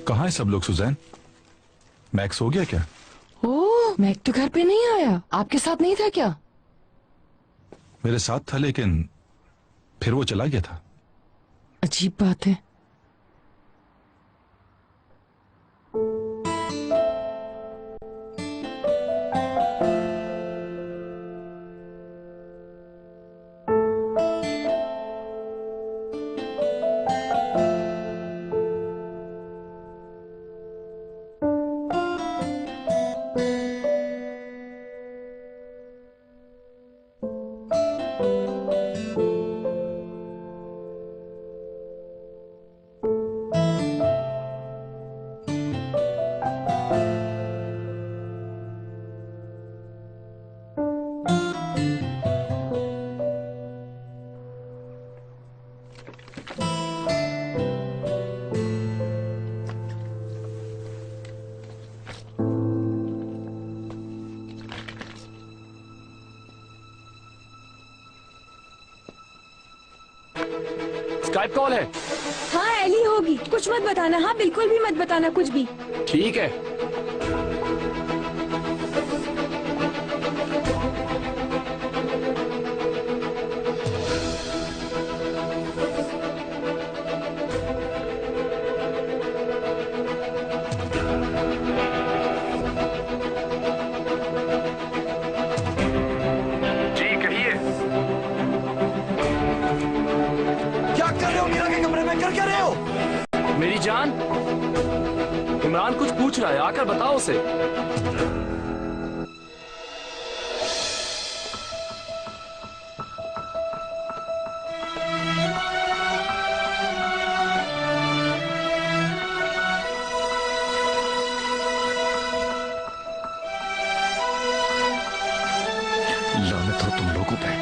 कहाँ है सब लोग सुजैन? मैक्स हो गया क्या? ओह, मैक तो घर पे नहीं आया। आपके साथ नहीं था क्या? मेरे साथ था, लेकिन फिर वो चला गया था। अजीब बात है। स्काइप कॉल है। हाँ एली होगी। कुछ मत बताना। हाँ बिल्कुल भी मत बताना कुछ भी। ठीक है। जी कहिए। क्या कर रहे हो मीरा के कमरे में? कर क्या रहे हो? मेरी जान, इमरान कुछ पूछ रहा है, आकर बताओ उसे। लानत हो तुम लोगों पे।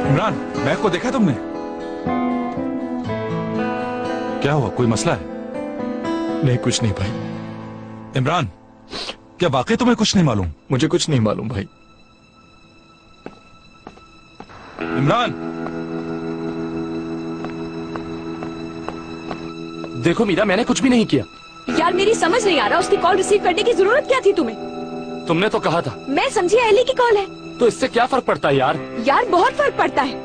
इमरान, बैग को देखा तुमने? क्या हुआ, कोई मसला है? नहीं कुछ नहीं भाई। इमरान, क्या वाकई तुम्हें कुछ नहीं मालूम? मुझे कुछ नहीं मालूम भाई। इमरान, देखो मीरा, मैंने कुछ भी नहीं किया। यार मेरी समझ नहीं आ रहा, उसकी कॉल रिसीव करने की जरूरत क्या थी तुम्हें? तुमने तो कहा था। मैं समझी एली की कॉल है। तो इससे क्या फर्क पड़ता है यार? यार बहुत फर्क पड़ता है।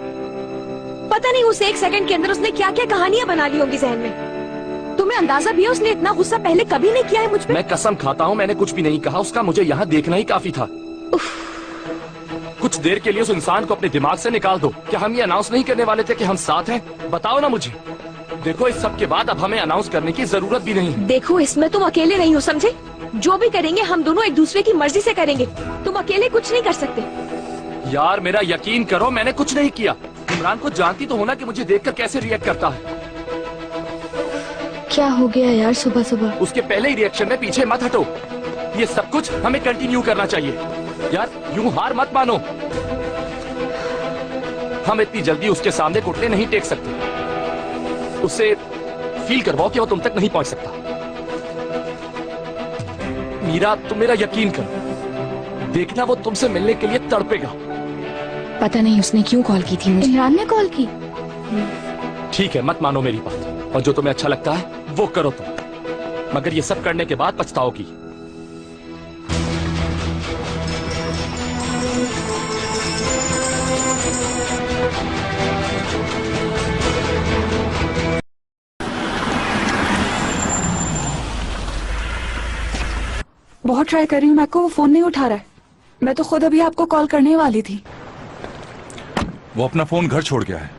पता नहीं उस एक सेकंड के अंदर उसने क्या क्या कहानियां बना ली होंगी जहन में। तुम्हें अंदाजा भी है उसने इतना गुस्सा पहले कभी नहीं किया है मुझ पे? मैं कसम खाता हूँ मैंने कुछ भी नहीं कहा। उसका मुझे यहाँ देखना ही काफी था। कुछ देर के लिए उस इंसान को अपने दिमाग से निकाल दो। क्या हम ये अनाउंस नहीं करने वाले थे कि हम साथ हैं? बताओ ना मुझे। देखो इस सब के बाद अब हमें अनाउंस करने की जरूरत भी नहीं। देखो इसमें तुम अकेले नहीं हो, समझे? जो भी करेंगे हम दोनों एक दूसरे की मर्जी से करेंगे। तुम अकेले कुछ नहीं कर सकते। यार मेरा यकीन करो, मैंने कुछ नहीं किया। इमरान को जानती तो होना कि मुझे देखकर कैसे रिएक्ट करता है। क्या हो गया यार सुबह सुबह? उसके पहले ही रिएक्शन में पीछे मत हटो। ये सब कुछ हमें कंटिन्यू करना चाहिए। यार यूं हार मत मानो। हम इतनी जल्दी उसके सामने घुटने नहीं टेक सकते। उससे फील करवाओ कि वो तुम तक नहीं पहुंच सकता। मीरा, तुम मेरा यकीन करो, देखना वो तुमसे मिलने के लिए तड़पेगा। पता नहीं उसने क्यों कॉल की थी मुझे। इमरान ने कॉल की? ठीक है, मत मानो मेरी बात, और जो तुम्हें अच्छा लगता है वो करो तुम, मगर ये सब करने के बाद पछताओगी। बहुत ट्राई कर रही हूँ, मैक को वो फोन नहीं उठा रहा है। मैं तो खुद अभी आपको कॉल करने वाली थी। वो अपना फोन घर छोड़ गया है।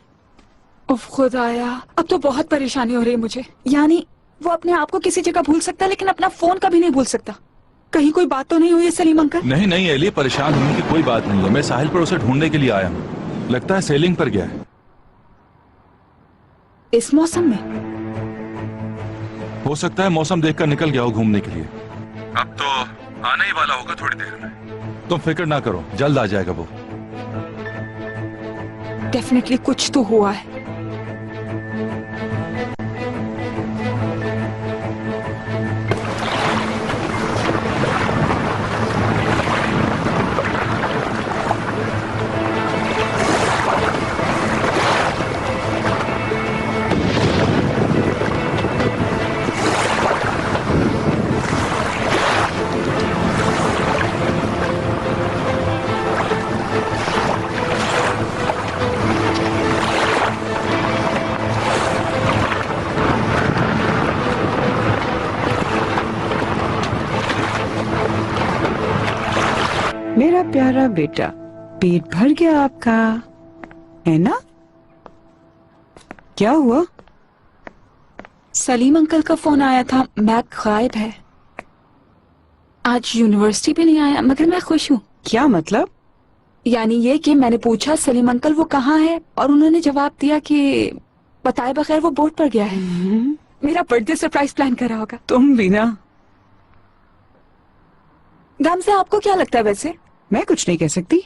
उफ खुदाया, अब तो बहुत परेशानी हो रही है मुझे। यानी वो अपने आप को किसी जगह भूल सकता है लेकिन अपना फोन कभी नहीं भूल सकता। कहीं कोई बात तो नहीं हुई है सलीम अंकल? नहीं नहीं एली, परेशान होने की कोई बात नहीं है। मैं साहिल पर उसे ढूंढने के लिए आया हूँ। लगता है सेलिंग पर गया है। इस मौसम में? हो सकता है मौसम देखकर निकल गया हो घूमने के लिए। अब तो आने ही वाला होगा थोड़ी देर में। तुम फिक्र ना करो, जल्द आ जाएगा वो। डेफिनेटली कुछ तो हुआ है। मेरा प्यारा बेटा, पेट भर गया आपका, है ना? क्या हुआ? सलीम अंकल का फोन आया था, मैक गायब है। आज यूनिवर्सिटी भी नहीं आया, मगर मैं खुश हूँ। क्या मतलब? यानी ये कि मैंने पूछा सलीम अंकल वो कहाँ है, और उन्होंने जवाब दिया कि बताए बगैर वो बोर्ड पर गया है। मेरा बर्थडे सरप्राइज प्लान कर रहा होगा। तुम भी ना। गम से आपको क्या लगता है वैसे? मैं कुछ नहीं कह सकती।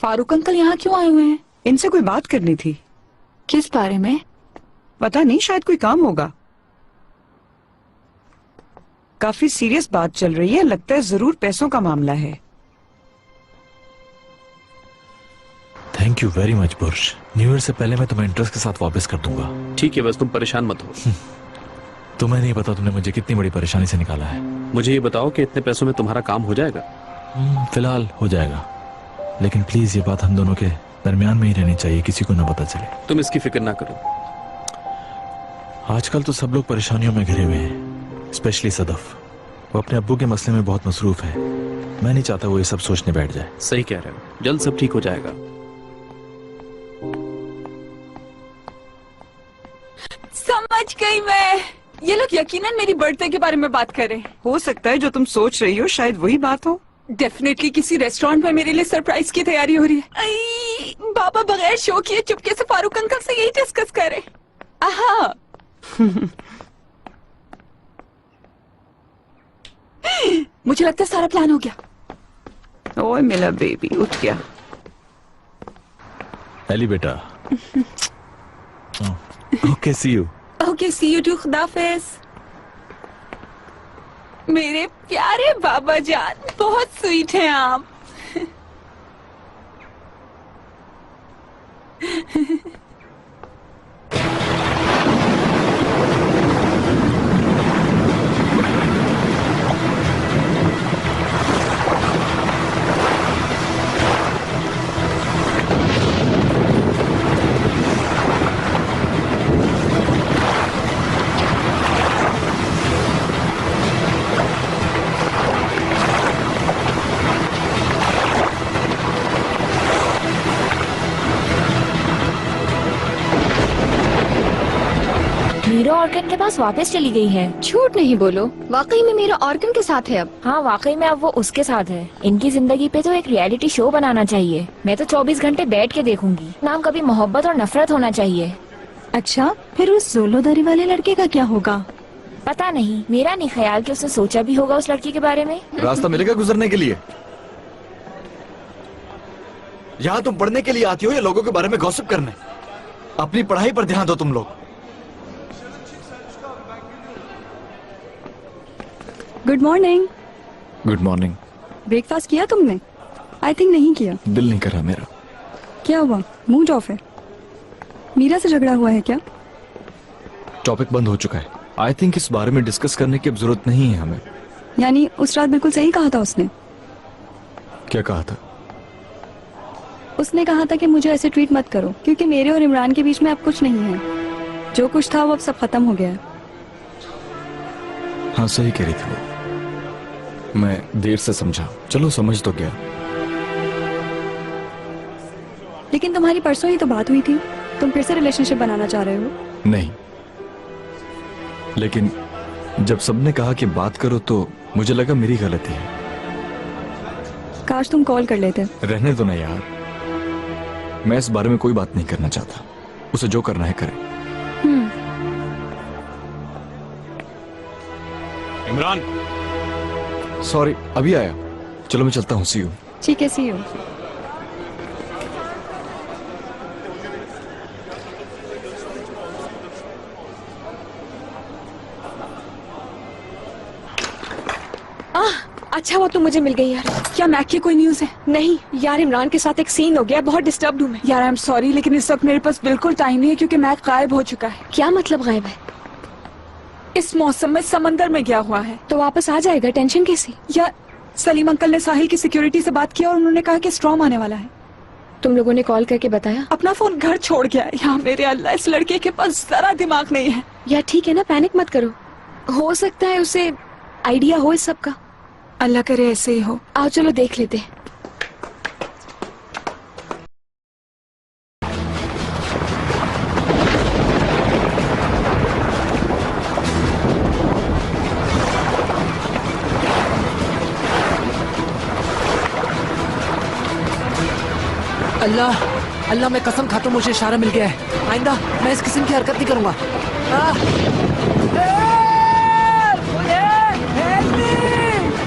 फारूक अंकल यहाँ क्यों आए हुए हैं? इनसे कोई बात करनी थी। किस बारे में? पता नहीं, शायद कोई काम होगा। काफी सीरियस बात चल रही है, लगता है जरूर पैसों का मामला है। Thank you very much brush. New year से पहले मैं तुम्हें इंटरेस्ट के साथ वापस कर दूंगा। ठीक है, बस तुम परेशान मत हो। तुम्हें नहीं पता तुमने मुझे कितनी बड़ी परेशानी से निकाला है। मुझे ये बताओ कि इतने पैसों में तुम्हारा काम हो जाएगा? फिलहाल हो जाएगा, लेकिन प्लीज ये बात हम दोनों के दरमियान में ही रहनी चाहिए, किसी को ना पता चले। तुम इसकी फिक्र ना करो। आजकल तो सब लोग परेशानियों में घिरे हुए हैं, स्पेशली सदफ। वो अपने अब्बू के मसले में बहुत मसरूफ है। मैं नहीं चाहता वो ये सब सोचने बैठ जाए। सही कह रहे हो, जल्द सब ठीक हो जाएगा। समझ गई मैं। ये लोग यकीनन मेरी बर्थडे के बारे में बात कर रहे हैं। हो सकता है जो तुम सोच रही हो शायद वही बात हो। डेफिनेटली किसी रेस्टोरेंट में मेरे लिए सरप्राइज की तैयारी हो रही है। आई, बाबा बगैर शो किए चुपके से फारूक अंकल से यही डिस्कस करे। आहा। मुझे लगता है सारा प्लान हो गया। ओए मेरा बेबी उठ गया। एली बेटा। Okay, see you. Okay, see you too. खुदाफिज। मेरे प्यारे बाबा जान, बहुत स्वीट हैं आप। मीरा ऑर्गन के पास वापस चली गई है। झूठ नहीं बोलो, वाकई में मेरा ऑर्गन के साथ है अब। हाँ, वाकई में अब वो उसके साथ है। इनकी जिंदगी पे तो एक रियलिटी शो बनाना चाहिए। मैं तो 24 घंटे बैठ के देखूंगी। नाम कभी मोहब्बत और नफरत होना चाहिए। अच्छा, फिर उस जोलोदारी वाले लड़के का क्या होगा? पता नहीं, मेरा नहीं ख्याल कि उसने सोचा भी होगा उस लड़की के बारे में। रास्ता मिलेगा गुजरने के लिए? यहाँ तुम पढ़ने के लिए आती हो या लोगों के बारे में गॉसिप करने? अपनी पढ़ाई पर ध्यान दो तुम लोग। Good morning. Good morning. Breakfast किया तुमने? आई थिंक नहीं किया। दिल नहीं कर रहा मेरा। क्या हुआ? मूड ऑफ है? मीरा से झगड़ा हुआ है क्या? टॉपिक बंद हो चुका है। आई थिंक इस बारे में डिस्कस करने की अब जरूरत नहीं है हमें। यानी उस रात बिल्कुल सही कहा था उसने। क्या कहा था? उसने कहा था कि मुझे ऐसे ट्रीट मत करो क्योंकि मेरे और इमरान के बीच में अब कुछ नहीं है। जो कुछ था वो अब सब खत्म हो गया है। हाँ सही कह रही थी वो। मैं देर से समझा। चलो समझ तो गया। लेकिन तुम्हारी परसों ही तो बात हुई थी। तुम फिर से रिलेशनशिप बनाना चाह रहे हो? नहीं, लेकिन जब सबने कहा कि बात करो तो मुझे लगा मेरी गलती है। काश तुम कॉल कर लेते। रहने दो ना यार, मैं इस बारे में कोई बात नहीं करना चाहता। उसे जो करना है करे। इमरान, सॉरी, अभी आया। चलो मैं चलता हूँ। सी यू। ठीक है, सी यू। अच्छा वो तुम मुझे मिल गई यार। क्या मैक की कोई न्यूज है? नहीं यार, इमरान के साथ एक सीन हो गया, बहुत डिस्टर्ब हूँ मैं। यार आई एम सॉरी, लेकिन इस वक्त मेरे पास बिल्कुल टाइम नहीं है क्योंकि मैक गायब हो चुका है। क्या मतलब गायब है? इस मौसम में समंदर में गया हुआ है। तो वापस आ जाएगा, टेंशन कैसी? यार सलीम अंकल ने साहिल की सिक्योरिटी से बात किया और उन्होंने कहा कि स्टॉर्म आने वाला है। तुम लोगों ने कॉल करके बताया? अपना फोन घर छोड़ गया है। यार मेरे अल्लाह, इस लड़के के पास जरा दिमाग नहीं है। यार ठीक है ना, पैनिक मत करो। हो सकता है उसे आइडिया हो इस सब का। अल्लाह करे ऐसे ही हो। आओ चलो देख लेते हैं। अल्लाह अल्लाह, मैं कसम खाता हूं मुझे इशारा मिल गया है। आइंदा मैं इस किस्म की हरकत नहीं करूंगा।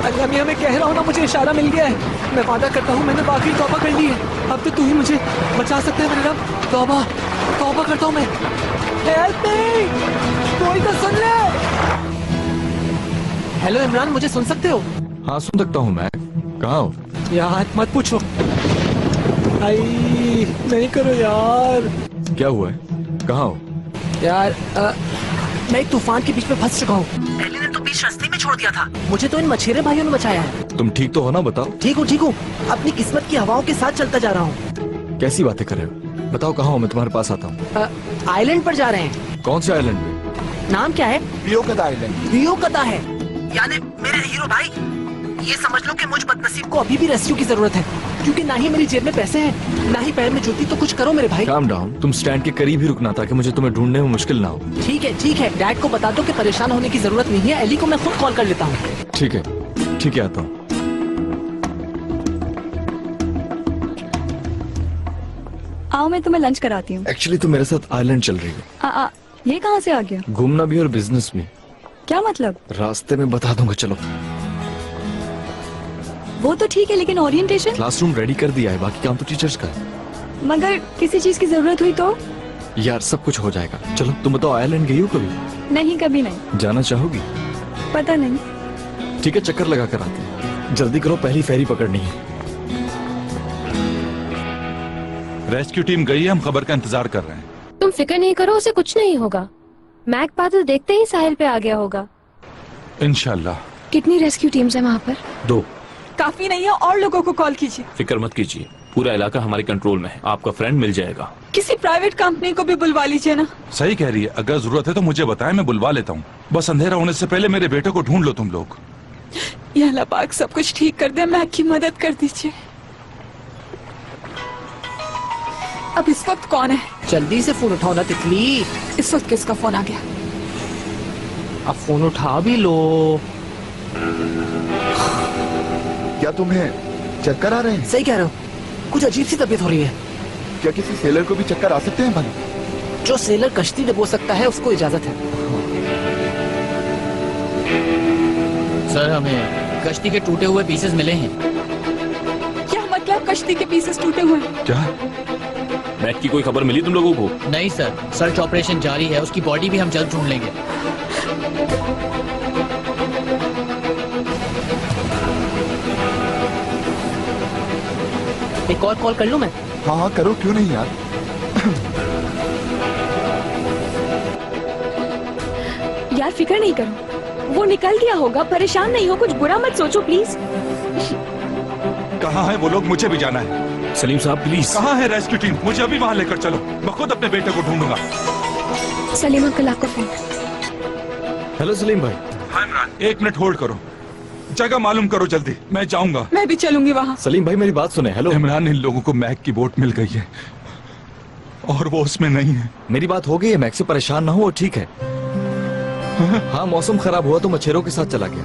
अल्लाह मियां, मैं कह रहा हूँ ना, मुझे इशारा मिल गया है। मैं वादा करता हूँ मैंने बाकी तौबा कर ली है। अब तो तू ही मुझे बचा सकते है मेरे रब। तौबा तौबा करता हूँ मैं। हेल्प मी, कोई तो सुन ले। हेलो इमरान, मुझे सुन सकते हो? हाँ सुन सकता हूँ मैं। कहाँ हो? यार मत पूछो। आई नहीं करो यार। क्या हुआ है? कहाँ हो? यार मैं एक तूफान के बीच में फंस चुका हूँ। एली ने तो बीच रास्ते में छोड़ दिया था। मुझे तो इन मछेरे भाइयों ने बचाया है। तुम ठीक तो हो ना? बताओ। ठीक हूँ। अपनी किस्मत की हवाओं के साथ चलता जा रहा हूँ। कैसी बातें कर रहे हो? बताओ कहाँ हो, मैं तुम्हारे पास आता हूँ। आइलैंड पर जा रहे हैं। कौन से आइलैंड पे? नाम क्या है? रियोकता आइलैंड। रियोकता है। यानी मेरे हीरो भाई, ये समझ लो कि मुझ बदनसीब को अभी भी रेस्क्यू की जरूरत है, क्योंकि ना ही मेरी जेब में पैसे हैं, ना ही पैर में जूती। तो कुछ करो मेरे भाई। Calm down. तुम स्टैंड के करीब ही रुकना ताकि मुझे तुम्हें ढूंढने में मुश्किल ना हो। ठीक है। डैड को बता दो कि परेशान होने की जरूरत नहीं है। एली को मैं खुद कॉल कर लेता हूँ। ठीक है आता हूँ। आओ मैं तुम्हें लंच कराती हूँ। एक्चुअली तो मेरे साथ आइलैंड चल रही है। ये कहाँ से आ गया? घूमना भी और बिजनेस भी। क्या मतलब? रास्ते में बता दूंगा। चलो। वो तो ठीक है, लेकिन ओरिएंटेशन? क्लासरूम रेडी कर दिया है, बाकी काम तो टीचर्स का है। मगर किसी चीज की जरूरत हुई तो? यार सब कुछ हो जाएगा। चलो तुम बताओ, आयरलैंड गई हो कभी? नहीं, कभी नहीं। जाना चाहोगी? पता नहीं। ठीक है, चक्कर लगा कर आते हैं। जल्दी करो, पहली फेरी पकड़नी है। रेस्क्यू टीम गई है, हम खबर का इंतजार कर रहे हैं। तुम फिक्र नहीं करो, उसे कुछ नहीं होगा। मैक बादल देखते ही साहिल पे आ गया होगा। इंशाल्लाह। कितनी रेस्क्यू टीम्स है वहाँ पर? 2। काफी नहीं है, और लोगों को कॉल कीजिए। फिक्र मत कीजिए, पूरा इलाका हमारे कंट्रोल में है। आपका फ्रेंड मिल जाएगा। किसी प्राइवेट कंपनी को भी बुलवा लीजिए ना। सही कह रही है, अगर जरूरत है तो मुझे बताएं, मैं बुलवा लेता हूँ। बस अंधेरा होने से पहले मेरे बेटे को ढूंढ लो तुम लोग। या अल्लाह पाक सब कुछ ठीक कर दे, मैक की मदद कर दीजिए। अब इस वक्त कौन है? जल्दी से फोन उठाओ ना तितली। इस वक्त किसका फोन आ गया? अब फोन उठा भी लो। क्या तुम्हें चक्कर आ रहे हैं? सही कह रहे हो, कुछ अजीब सी तबीयत हो रही है। क्या किसी सेलर को भी चक्कर आ सकते हैं भाई? जो सेलर कश्ती डुबो सकता है उसको इजाजत है। सर, हमें कश्ती के टूटे हुए पीसेस मिले हैं। क्या मतलब? कश्ती के पीसेस टूटे हुए हैं। क्या? मैक की कोई खबर मिली तुम लोगों को? नहीं सर, सर्च ऑपरेशन जारी है, उसकी बॉडी भी हम जल्द ढूंढ लेंगे। एक और कॉल कर लूं मैं? हाँ करो, क्यों नहीं यार। यार फिक्र नहीं करो, वो निकल गया होगा, परेशान नहीं हो, कुछ बुरा मत सोचो प्लीज। कहाँ है वो लोग? मुझे भी जाना है। सलीम साहब प्लीज। कहाँ है रेस्क्यू टीम? मुझे अभी वहाँ लेकर चलो, मैं खुद अपने बेटे को ढूंढूंगा। सलीम अंकल आपको फोन। हेलो सलीम भाई। हाँ इमरान, 1 मिनट होल्ड करो, जगह मालूम करो जल्दी, मैं जाऊंगा। मैं भी चलूंगी वहाँ। सलीम भाई मेरी बात सुने। हेलो इमरान, इन लोगों को मैक की बोट मिल गई है और वो उसमें नहीं है। मेरी बात हो गई है, मैक से परेशान ना हो, वो ठीक है। हाँ मौसम खराब हुआ तो मच्छरों के साथ चला गया।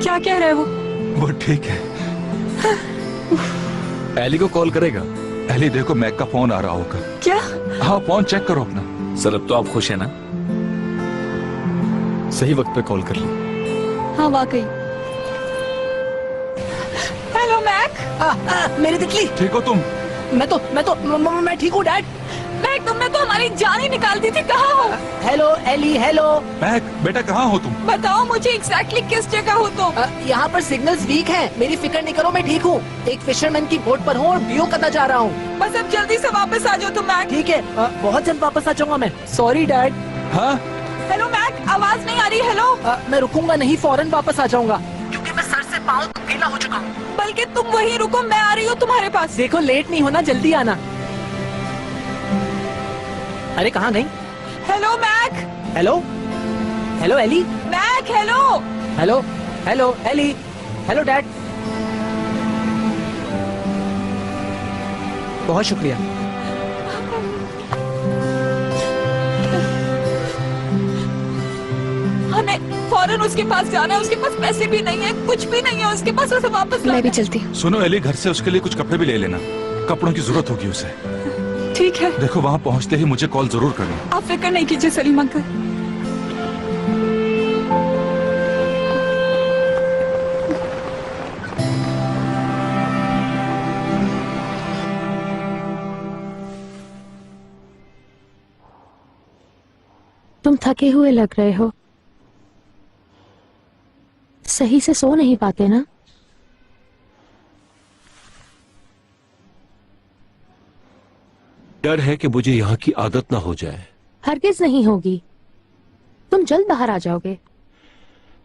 क्या कह रहे हो? वो ठीक है। एली को कॉल करेगा। एली देखो, मैक का फोन आ रहा होगा। क्या? हाँ फोन चेक करो अपना। सर अब तो आप खुश है ना? सही वक्त पे कॉल कर ली। हाँ वाकई। Hello Mac. मेरी तितली। ठीक हो तुम? मैं ठीक हूँ डैड। मैक, तुमने तो हमारी जान ही निकाल दी थी, कहाँ हो? Hello Ellie, hello. मैक बेटा कहाँ हो तुम? बताओ मुझे एग्जैक्टली किस जगह हो तुम? यहाँ पर सिग्नल्स वीक हैं। मेरी फिक्र नहीं करो, मैं ठीक हूँ। एक फिशरमैन की बोट पर हूँ और व्यू करना चाह रहा हूँ। बस अब जल्दी से वापस आ जाओ तुम मैक। ठीक है, बहुत जल्द वापस आ जाऊंगा मैं। Sorry dad. हाँ हेलो मैक, आवाज नहीं आ रही। हेलो। मैं रुकूंगा नहीं, फौरन वापस आ जाऊंगा क्योंकि मैं सर से पाँव तक गीला हो चुका हूँ। बल्कि तुम वहीं रुको, मैं आ रही हूँ तुम्हारे पास। देखो लेट नहीं होना, जल्दी आना। अरे कहाँ गई? Hello Mac. Hello hello Ellie. Mac hello. Hello hello Ellie. Hello dad. बहुत शुक्रिया। हमें फौरन उसके पास जाना है, उसके पास पैसे भी नहीं है, कुछ भी नहीं है उसके पास, उसे वापस मैं भी लाना है। चलती हूँ। सुनो एली, घर से उसके लिए कुछ कपड़े भी ले लेना, कपड़ों की जरूरत होगी उसे। ठीक है। देखो वहाँ पहुँचते ही मुझे कॉल जरूर करना। आप फिक्र नहीं कीजिए सलीम अंकल। तुम थके हुए लग रहे हो, सही से सो नहीं पाते ना? डर है कि मुझे यहाँ की आदत ना हो जाए। हरगिज नहीं होगी, तुम जल्द बाहर आ जाओगे।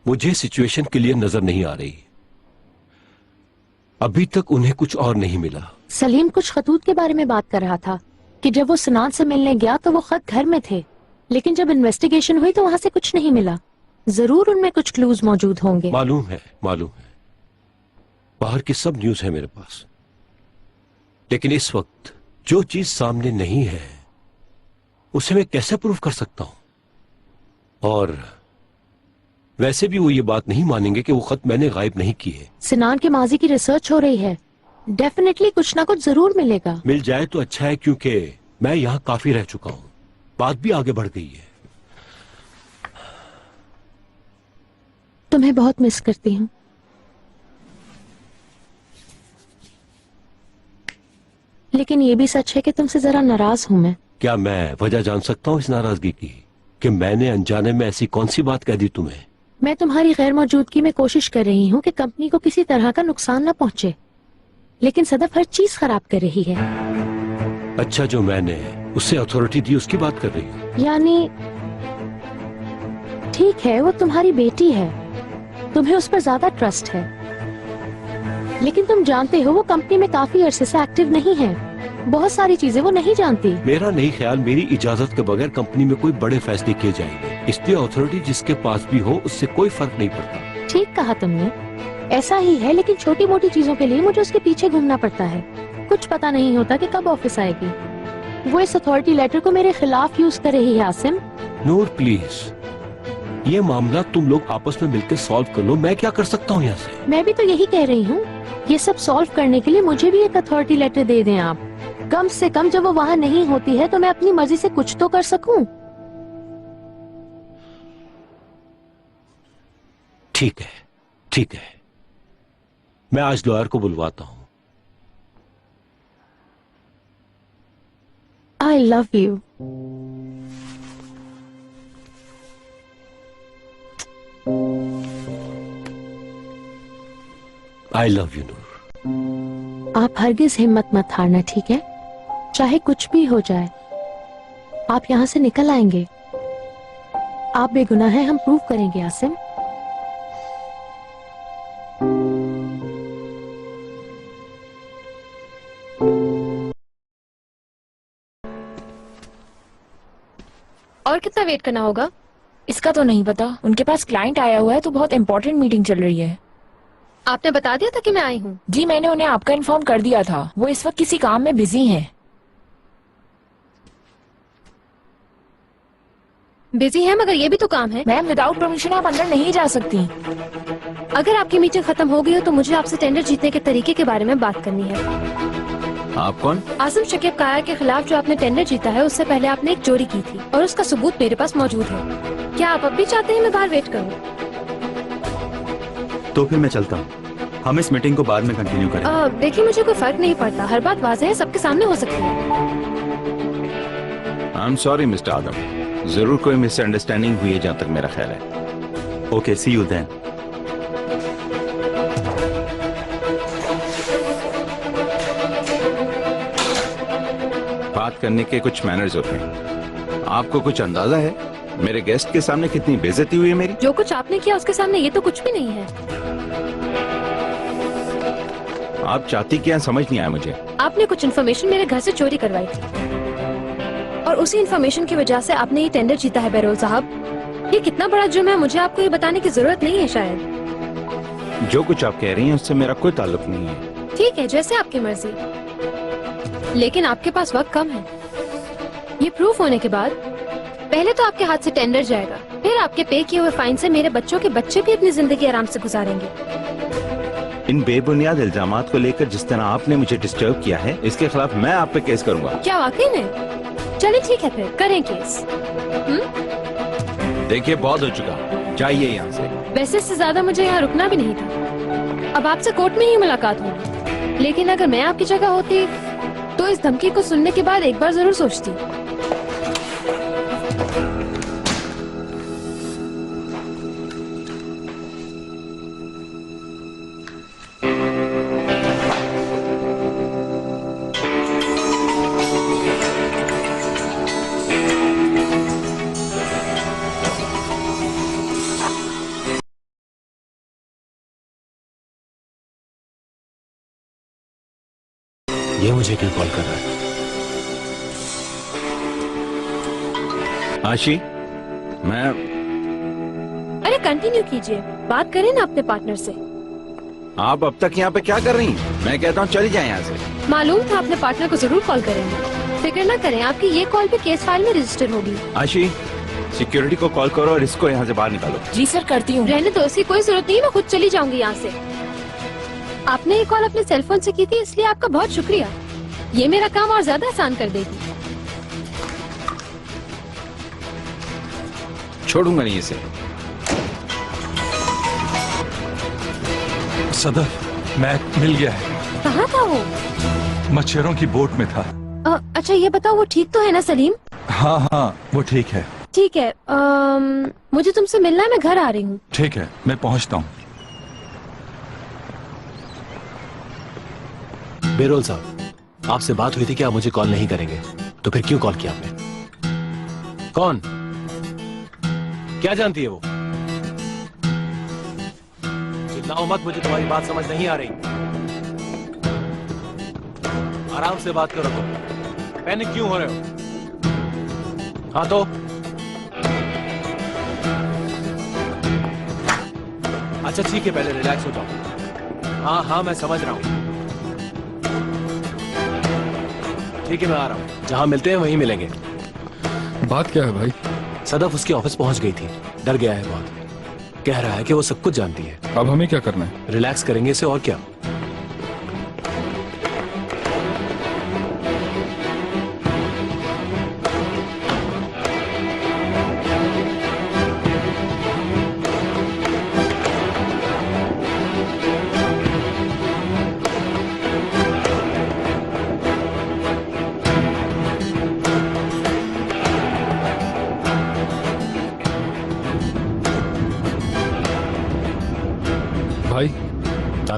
मुझे सिचुएशन क्लियर नजर नहीं आ रही। अभी तक उन्हें कुछ और नहीं मिला। सलीम कुछ खतूत के बारे में बात कर रहा था कि जब वो सनान से मिलने गया तो वो खत घर में थे, लेकिन जब इन्वेस्टिगेशन हुई तो वहां से कुछ नहीं मिला। जरूर उनमें कुछ क्लूज मौजूद होंगे। मालूम है। बाहर की सब न्यूज है मेरे पास, लेकिन इस वक्त जो चीज सामने नहीं है उसे मैं कैसे प्रूव कर सकता हूं? और वैसे भी वो ये बात नहीं मानेंगे कि वो खत मैंने गायब नहीं किए। सिनान के माजी की रिसर्च हो रही है, डेफिनेटली कुछ ना कुछ जरूर मिलेगा। मिल जाए तो अच्छा है, क्योंकि मैं यहाँ काफी रह चुका हूं, बात भी आगे बढ़ गई है। तुम्हें बहुत मिस करती हूँ। लेकिन ये भी सच है कि तुमसे जरा नाराज हूं मैं। क्या मैं वजह जान सकता हूँ इस नाराजगी की, कि मैंने अनजाने में ऐसी कौन सी बात कह दी तुम्हें? मैं तुम्हारी गैर मौजूदगी में कोशिश कर रही हूँ कि कंपनी को किसी तरह का नुकसान न पहुँचे, लेकिन सदफ हर चीज खराब कर रही है। अच्छा, जो मैंने उससे अथॉरिटी दी उसकी बात कर रही हूँ? यानी ठीक है, वो तुम्हारी बेटी है, तुम्हें उस पर ज्यादा ट्रस्ट है, लेकिन तुम जानते हो वो कंपनी में काफी अरसे से एक्टिव नहीं है। बहुत सारी चीजें वो नहीं जानती। मेरा नहीं ख्याल मेरी इजाजत के बगैर कंपनी में कोई बड़े फैसले किए जाएंगे, इसलिए अथॉरिटी जिसके पास भी हो उससे कोई फर्क नहीं पड़ता। ठीक कहा तुमने, ऐसा ही है, लेकिन छोटी मोटी चीजों के लिए मुझे उसके पीछे घूमना पड़ता है। कुछ पता नहीं होता कि कब ऑफिस आएगी। वो इस अथॉरिटी लेटर को मेरे खिलाफ यूज कर रही है। आसिम, नूर प्लीज, ये मामला तुम लोग आपस में मिलकर सॉल्व कर लो, मैं क्या कर सकता हूँ यहाँ से? मैं भी तो यही कह रही हूँ, ये सब सॉल्व करने के लिए मुझे भी एक अथॉरिटी लेटर दे दें आप। कम से कम जब वो वहाँ नहीं होती है तो मैं अपनी मर्जी से कुछ तो कर सकूं। ठीक है, मैं आज लॉयर को बुलवाता हूं। I love you. I love you Noor. आप हरगिज हिम्मत मत हारना, ठीक है? चाहे कुछ भी हो जाए, आप यहाँ से निकल आएंगे। आप बेगुनाह हैं, हम प्रूव करेंगे आसिम। और कितना वेट करना होगा? इसका तो नहीं पता, उनके पास क्लाइंट आया हुआ है तो बहुत इंपॉर्टेंट मीटिंग चल रही है। आपने बता दिया था कि मैं आई हूँ? जी मैंने उन्हें आपका इन्फॉर्म कर दिया था, वो इस वक्त किसी काम में बिजी हैं। बिजी है मगर ये भी तो काम है। मैम विदाउट परमिशन आप अंदर नहीं जा सकती। अगर आपकी मीटिंग खत्म हो गई हो तो मुझे आपसे टेंडर जीतने के तरीके के बारे में बात करनी है। आप कौन? आसिम शकीब काया के खिलाफ जो आपने टेंडर जीता है, उससे पहले आपने एक चोरी की थी और उसका सबूत मेरे पास मौजूद है। क्या आप अब भी चाहते हैं मैं बाहर वेट करूं? तो फिर मैं चलता हूँ, हम इस मीटिंग को बाद में कंटिन्यू करेंगे। देखिए मुझे कोई फर्क नहीं पड़ता, हर बात वाज़ेह है, सबके सामने हो सकती है। आई एम सॉरी मिस्टर आदम, जरूर कोई मिसअंडरस्टैंडिंग हुई है जहाँ तक मेरा ख्याल है। Okay, see you then. बात करने के कुछ मैनर्स होते हैं। आपको कुछ अंदाजा है मेरे गेस्ट के सामने कितनी बेइज्जती हुई है मेरी? जो कुछ आपने किया उसके सामने ये तो कुछ भी नहीं है। आप चाहती क्या समझ नहीं आया मुझे। आपने कुछ इन्फॉर्मेशन मेरे घर से चोरी करवाई थी और उसी इन्फॉर्मेशन की वजह से आपने ये टेंडर जीता है बेरोल साहब। ये कितना बड़ा जुर्म है मुझे आपको ये बताने की जरूरत नहीं है शायद। जो कुछ आप कह रही हैं उससे मेरा कोई ताल्लुक नहीं है। ठीक है, जैसे आपकी मर्जी, लेकिन आपके पास वक्त कम है। ये प्रूफ होने के बाद पहले तो आपके हाथ से टेंडर जाएगा, फिर आपके पे किए हुए फाइन से मेरे बच्चों के बच्चे भी अपनी जिंदगी आराम से गुजारेंगे। इन बेबुनियाद इल्जामात को लेकर जिस तरह आपने मुझे डिस्टर्ब किया है, इसके खिलाफ मैं आप पे केस करूंगा। क्या वाकई में? चलिए ठीक है, फिर करें केस। देखिए बहुत हो चुका, जाइए यहाँ से। वैसे इससे ज्यादा मुझे यहाँ रुकना भी नहीं था। अब आपसे कोर्ट में ही मुलाकात होगी, लेकिन अगर मैं आपकी जगह होती तो इस धमकी को सुनने के बाद एक बार जरूर सोचती। ये मुझे क्यों कॉल कर रहा है? आशी, मैं अरे कंटिन्यू कीजिए, बात करें ना अपने पार्टनर से। आप अब तक यहाँ पे क्या कर रही हैं? मैं कहता हूँ चली जाए यहाँ से। मालूम था अपने पार्टनर को जरूर कॉल करेंगे, फिक्र न करें, आपकी ये कॉल भी केस फाइल में रजिस्टर होगी। आशी, सिक्योरिटी को कॉल करो और इसको यहाँ से बाहर निकालो। जी सर, करती हूँ। रहने दो, इसकी कोई जरूरत नहीं, मैं खुद चली जाऊंगी यहाँ से। आपने ये कॉल अपने सेलफोन से की थी, इसलिए आपका बहुत शुक्रिया। ये मेरा काम और ज्यादा आसान कर देगी। छोड़ूंगा नहीं इसे। सदफ, मैक मिल गया है। कहाँ था वो? मच्छरों की बोट में था। अच्छा ये बताओ वो ठीक तो है ना सलीम? हाँ हाँ, वो ठीक है। ठीक है, मुझे तुमसे मिलना है, मैं घर आ रही हूँ। ठीक है, मैं पहुँचता हूँ। बेरोल साहब, आपसे बात हुई थी कि आप मुझे कॉल नहीं करेंगे, तो फिर क्यों कॉल किया आपने? कौन? क्या जानती है वो? चिल्लाओ मत, मुझे तुम्हारी बात समझ नहीं आ रही। आराम से बात करो। तुम पैनिक क्यों हो रहे हो? हाँ तो अच्छा ठीक है, पहले रिलैक्स हो जाओ। हाँ हाँ मैं समझ रहा हूँ। ठीक है मैं आ रहा हूँ, जहाँ मिलते हैं वहीं मिलेंगे। बात क्या है भाई? सदफ उसके ऑफिस पहुंच गई थी, डर गया है बहुत। कह रहा है कि वो सब कुछ जानती है। अब हमें क्या करना है? रिलैक्स करेंगे इसे, और क्या।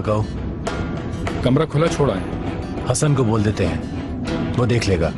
कहो? कमरा खुला छोड़ा है। हसन को बोल देते हैं, वो देख लेगा।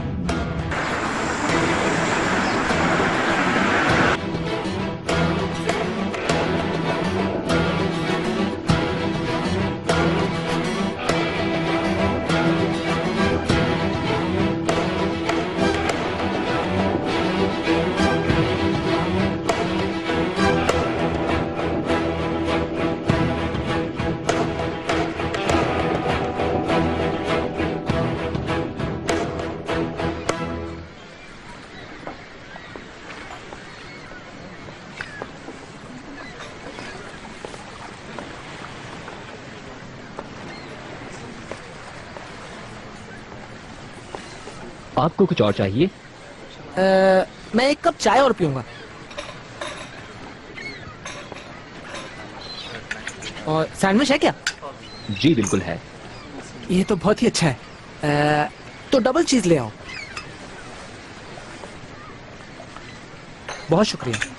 आपको कुछ और चाहिए? मैं एक कप चाय और पीऊंगा। और सैंडविच है क्या? जी बिल्कुल है। ये तो बहुत ही अच्छा है। तो डबल चीज ले आओ। बहुत शुक्रिया।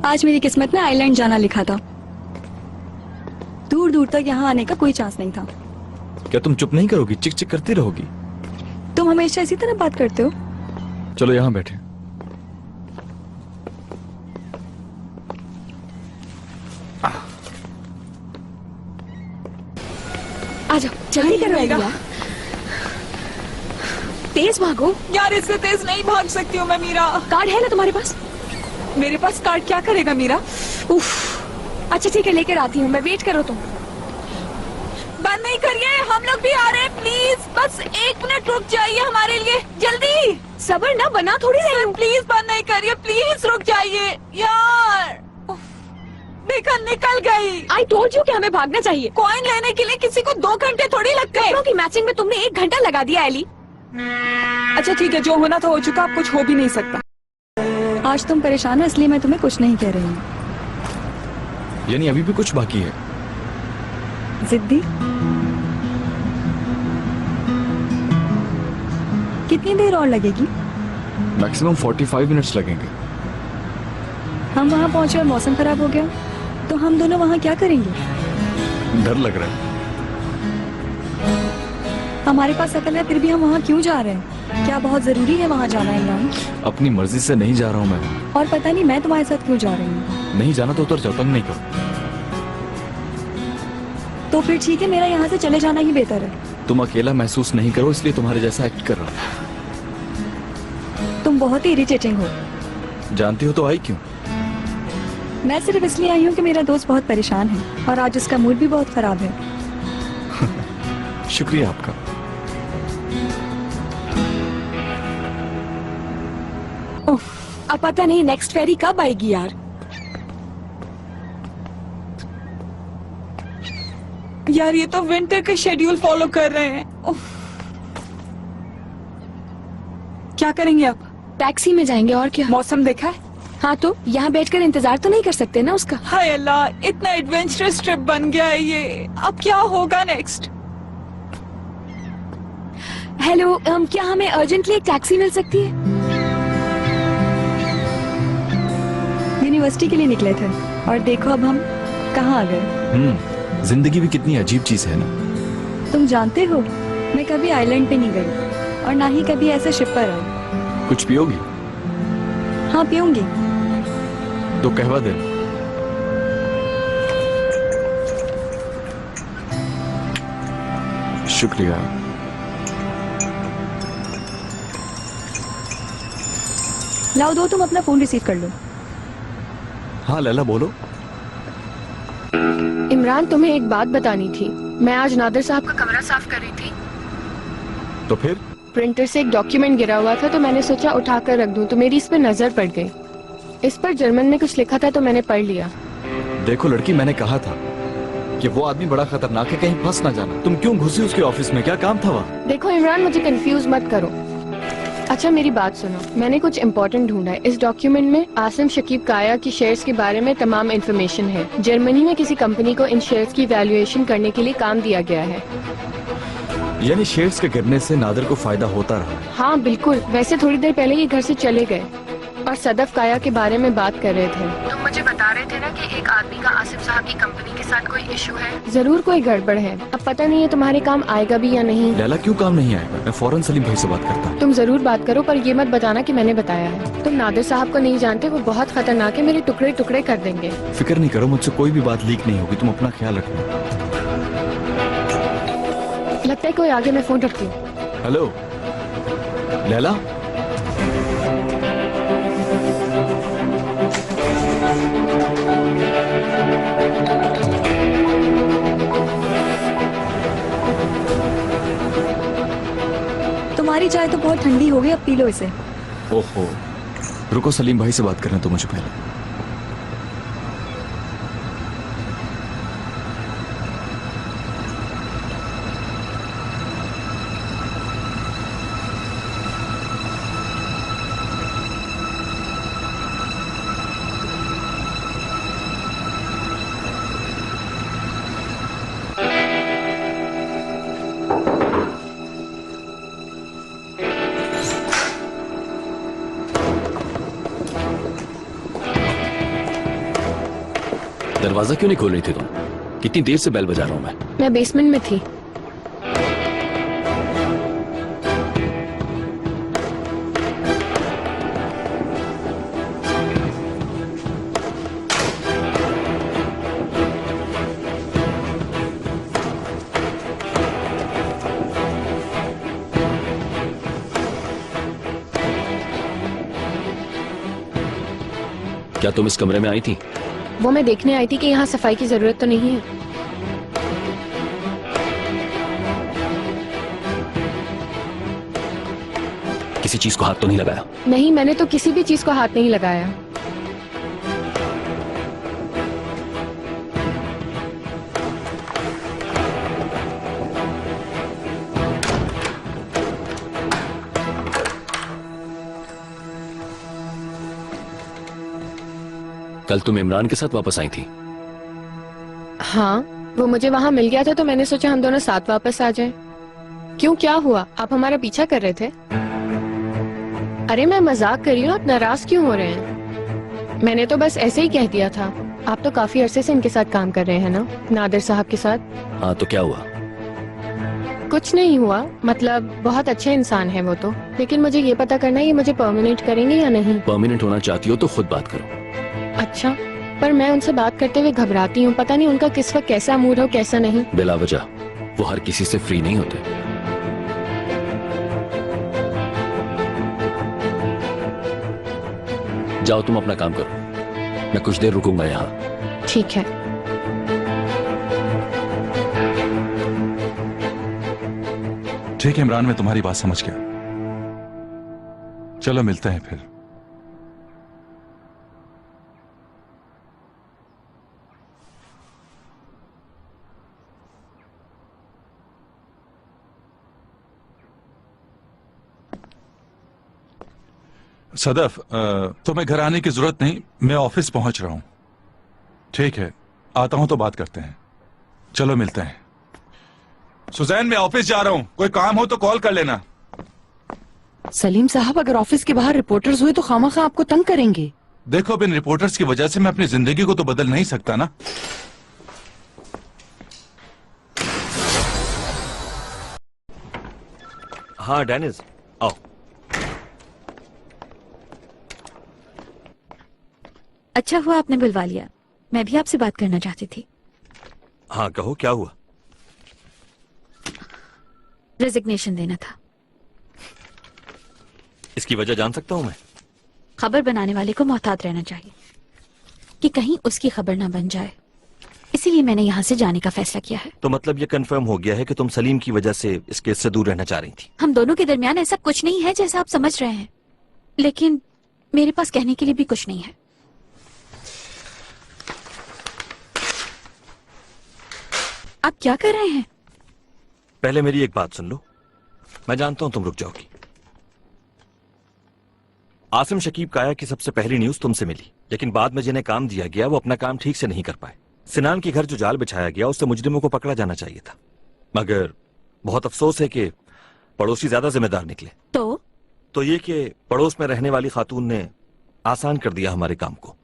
आज मेरी किस्मत में आइलैंड जाना लिखा था। दूर दूर तक यहाँ आने का कोई चांस नहीं था। क्या तुम चुप नहीं करोगी? चिक चिक करती रहोगी? तुम हमेशा इसी तरह बात करते हो। चलो यहाँ बैठे। आ जाओ, जल्दी करो यार। तेज भागो। यार इससे तेज नहीं भाग सकती हूँ मैं मीरा। कार्ड है ना तुम्हारे पास? मेरे पास कार्ड क्या करेगा मीरा? उफ। अच्छा ठीक है, लेकर आती हूँ मैं, वेट करो तुम। बंद नहीं करिए, हम लोग भी आ रहे हैं प्लीज। बस 1 मिनट रुक जाइए हमारे लिए, जल्दी। सब्र ना बना थोड़ी रही हूँ। प्लीज बंद नहीं करिए, प्लीज रुक जाइए यार। देखा निकल गई। आई टोल्ड यू कि हमें भागना चाहिए। कॉइन लेने के लिए किसी को 2 घंटे थोड़ी लगते हैं। कपड़ों की मैचिंग में तुमने 1 घंटा लगा दिया एली। अच्छा ठीक है, जो होना था हो चुका, अब कुछ हो भी नहीं सकता। आज तुम परेशान हो इसलिए मैं तुम्हें कुछ नहीं कह रही हूँ। यानी अभी भी कुछ बाकी है? जिद्दी? कितनी देर और लगेगी? मैक्सिमम 45 मिनट्स लगेंगे। हम वहाँ पहुँचे और मौसम खराब हो गया तो हम दोनों वहाँ क्या करेंगे? डर लग रहा है। हमारे पास अकल है फिर भी हम वहाँ क्यों जा रहे हैं? क्या बहुत जरूरी है वहाँ जाना इमरान? अपनी मर्जी से नहीं जा रहा हूँ मैं। और पता नहीं मैं तुम्हारे साथ क्यों जा रही हूँ। नहीं जाना तो उतर जाओ, तंग नहीं करो। तो फिर ठीक है, मेरा यहाँ से चले जाना ही बेहतर है। तुम अकेला महसूस नहीं करो इसलिए तुम्हारे जैसा एक्ट कर रहा हूँ। तुम बहुत ही इरिटेटिंग हो। जानती हो तो आई क्यों? मैं सिर्फ इसलिए आई हूँ कि मेरा दोस्त बहुत परेशान है और आज उसका मूड भी बहुत खराब है। शुक्रिया आपका। अब पता नहीं नेक्स्ट फेरी कब आएगी यार। यार ये तो विंटर का शेड्यूल फॉलो कर रहे हैं। क्या करेंगे अब? टैक्सी में जाएंगे और क्या। मौसम देखा है? हाँ तो यहाँ बैठकर इंतजार तो नहीं कर सकते ना उसका। हाय अल्लाह, इतना एडवेंचरस ट्रिप बन गया है ये। अब क्या होगा नेक्स्ट? हेलो, क्या हमें अर्जेंटली एक टैक्सी मिल सकती है? यूनिवर्सिटी के लिए निकले थे और देखो अब हम कहाँ आ गए। जिंदगी भी कितनी अजीब चीज है ना। तुम जानते हो मैं कभी आइलैंड पे नहीं गई और ना ही कभी ऐसे शिप पर आई। कुछ पियोगी? हाँ पीऊंगी। तो कहवा दे। शुक्रिया। लाओ दो, तुम अपना फोन रिसीव कर लो। हाँ लैला बोलो। इमरान, तुम्हें एक बात बतानी थी। मैं आज नादिर साहब का कमरा साफ कर रही थी, तो फिर? प्रिंटर से एक डॉक्यूमेंट गिरा हुआ था तो मैंने सोचा उठाकर रख दूं, तो मेरी इस पर नजर पड़ गई। इस पर जर्मन में कुछ लिखा था तो मैंने पढ़ लिया। देखो लड़की, मैंने कहा था कि वो आदमी बड़ा खतरनाक है, कहीं फंस ना जाना। तुम क्यों घुसी उसके ऑफिस में? क्या काम था वहाँ? देखो इमरान, मुझे कंफ्यूज मत करो। अच्छा मेरी बात सुनो, मैंने कुछ इम्पोर्टेंट ढूंढा है। इस डॉक्यूमेंट में आसिम शकीब काया की शेयर्स के बारे में तमाम इन्फॉर्मेशन है। जर्मनी में किसी कंपनी को इन शेयर्स की वैल्यूएशन करने के लिए काम दिया गया है। यानी शेयर्स के गिरने से नादिर को फायदा होता रहा है? हाँ बिल्कुल। वैसे थोड़ी देर पहले ये घर से चले गए और सदफ काया के बारे में बात कर रहे थे। तुम मुझे बता रहे थे ना कि एक आदमी का आसिफ साहब की कंपनी के साथ कोई इशू है। जरूर कोई गड़बड़ है। अब पता नहीं है तुम्हारे काम आएगा भी या नहीं। लैला क्यों काम नहीं आएगा? मैं फौरन सलीम भाई से बात करता हूँ। तुम जरूर बात करो, पर ये मत बताना कि मैंने बताया है। तुम नादिर साहब को नहीं जानते, वो बहुत खतरनाक है, मेरे टुकड़े टुकड़े कर देंगे। फिक्र नहीं करो, मुझसे कोई भी बात लीक नहीं होगी। तुम अपना ख्याल रखना। लगता है कोई आगे, मैं फोन रखती हूँ। हेलो लैला। तुम्हारी चाय तो बहुत ठंडी हो गई, अब पी लो इसे। ओहो, रुको, सलीम भाई से बात करने तो मुझे पहले। दरवाजा क्यों नहीं खोल रही थी तुम? कितनी देर से बेल बजा रहा हूं मैं बेसमेंट में थी। क्या तुम इस कमरे में आई थी? वो मैं देखने आई थी कि यहाँ सफाई की जरूरत तो नहीं है। किसी चीज को हाथ तो नहीं लगाया? नहीं, मैंने तो किसी भी चीज को हाथ नहीं लगाया। कल तुम इमरान के साथ वापस आई थी? हाँ, वो मुझे वहाँ मिल गया था तो मैंने सोचा हम दोनों साथ वापस आ जाएं। क्यों, क्या हुआ? आप हमारा पीछा कर रहे थे? अरे मैं मजाक कर रही हूँ, आप नाराज क्यों हो रहे हैं? मैंने तो बस ऐसे ही कह दिया था। आप तो काफी अरसे से इनके साथ काम कर रहे हैं ना, नादिर साहब के साथ। हाँ तो क्या हुआ? कुछ नहीं हुआ, मतलब बहुत अच्छे इंसान है वो तो, लेकिन मुझे ये पता करना है ये मुझे परमानेंट करेंगे या नहीं। परमानेंट होना चाहती हो तो खुद बात करो। अच्छा, पर मैं उनसे बात करते हुए घबराती हूँ। पता नहीं उनका किस वक्त कैसा मूड हो कैसा नहीं। बिला वजह वो हर किसी से फ्री नहीं होते। जाओ तुम अपना काम करो, मैं कुछ देर रुकूंगा यहाँ। ठीक है। ठीक है इमरान, मैं तुम्हारी बात समझ गया। चलो मिलते हैं फिर। सदफ, तुम्हें घर आने की जरूरत नहीं, मैं ऑफिस पहुंच रहा हूं। ठीक है, आता हूं तो बात करते हैं। चलो मिलते हैं। सुजैन, मैं ऑफिस जा रहा हूं, कोई काम हो तो कॉल कर लेना। सलीम साहब, अगर ऑफिस के बाहर रिपोर्टर्स हुए तो खामखा आपको तंग करेंगे। देखो, अब इन रिपोर्टर्स की वजह से मैं अपनी जिंदगी को तो बदल नहीं सकता ना। हाँ डेनिस, आओ। अच्छा हुआ आपने बुलवा लिया, मैं भी आपसे बात करना चाहती थी। हाँ कहो, क्या हुआ? रेजिग्नेशन देना था। इसकी वजह जान सकता हूँ मैं? खबर बनाने वाले को मोहतात रहना चाहिए कि कहीं उसकी खबर ना बन जाए, इसीलिए मैंने यहाँ से जाने का फैसला किया है। तो मतलब ये कंफर्म हो गया है कि तुम सलीम की वजह से इस केस से दूर रहना चाह रही थी? हम दोनों के दरमियान ऐसा कुछ नहीं है जैसा आप समझ रहे हैं, लेकिन मेरे पास कहने के लिए भी कुछ नहीं है। आप क्या कर रहे हैं? पहले मेरी एक बात सुन लो। मैं जानता हूं तुम रुक जाओगी। आसिम शकीब काया की सबसे पहली न्यूज तुमसे मिली, लेकिन बाद में जिन्हें काम दिया गया वो अपना काम ठीक से नहीं कर पाए। सिनान के घर जो जाल बिछाया गया उससे मुजरिमों को पकड़ा जाना चाहिए था, मगर बहुत अफसोस है कि पड़ोसी ज्यादा जिम्मेदार निकले। तो ये कि पड़ोस में रहने वाली खातून ने आसान कर दिया हमारे काम को।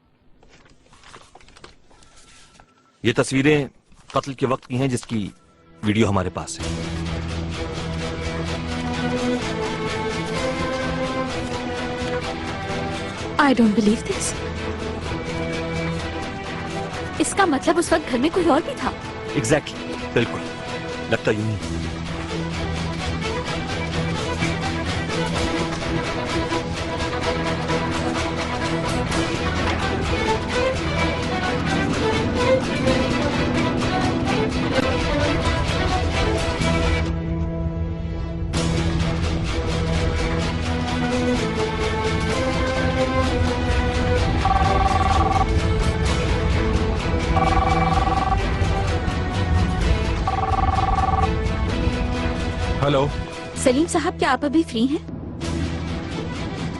ये तस्वीरें कत्ल के वक्त की हैं, जिसकी वीडियो हमारे पास है। I don't believe this. इसका मतलब उस वक्त घर में कोई और भी था? एग्जैक्टली, बिल्कुल लगता यूं ही। हेलो सलीम साहब, क्या आप अभी फ्री हैं?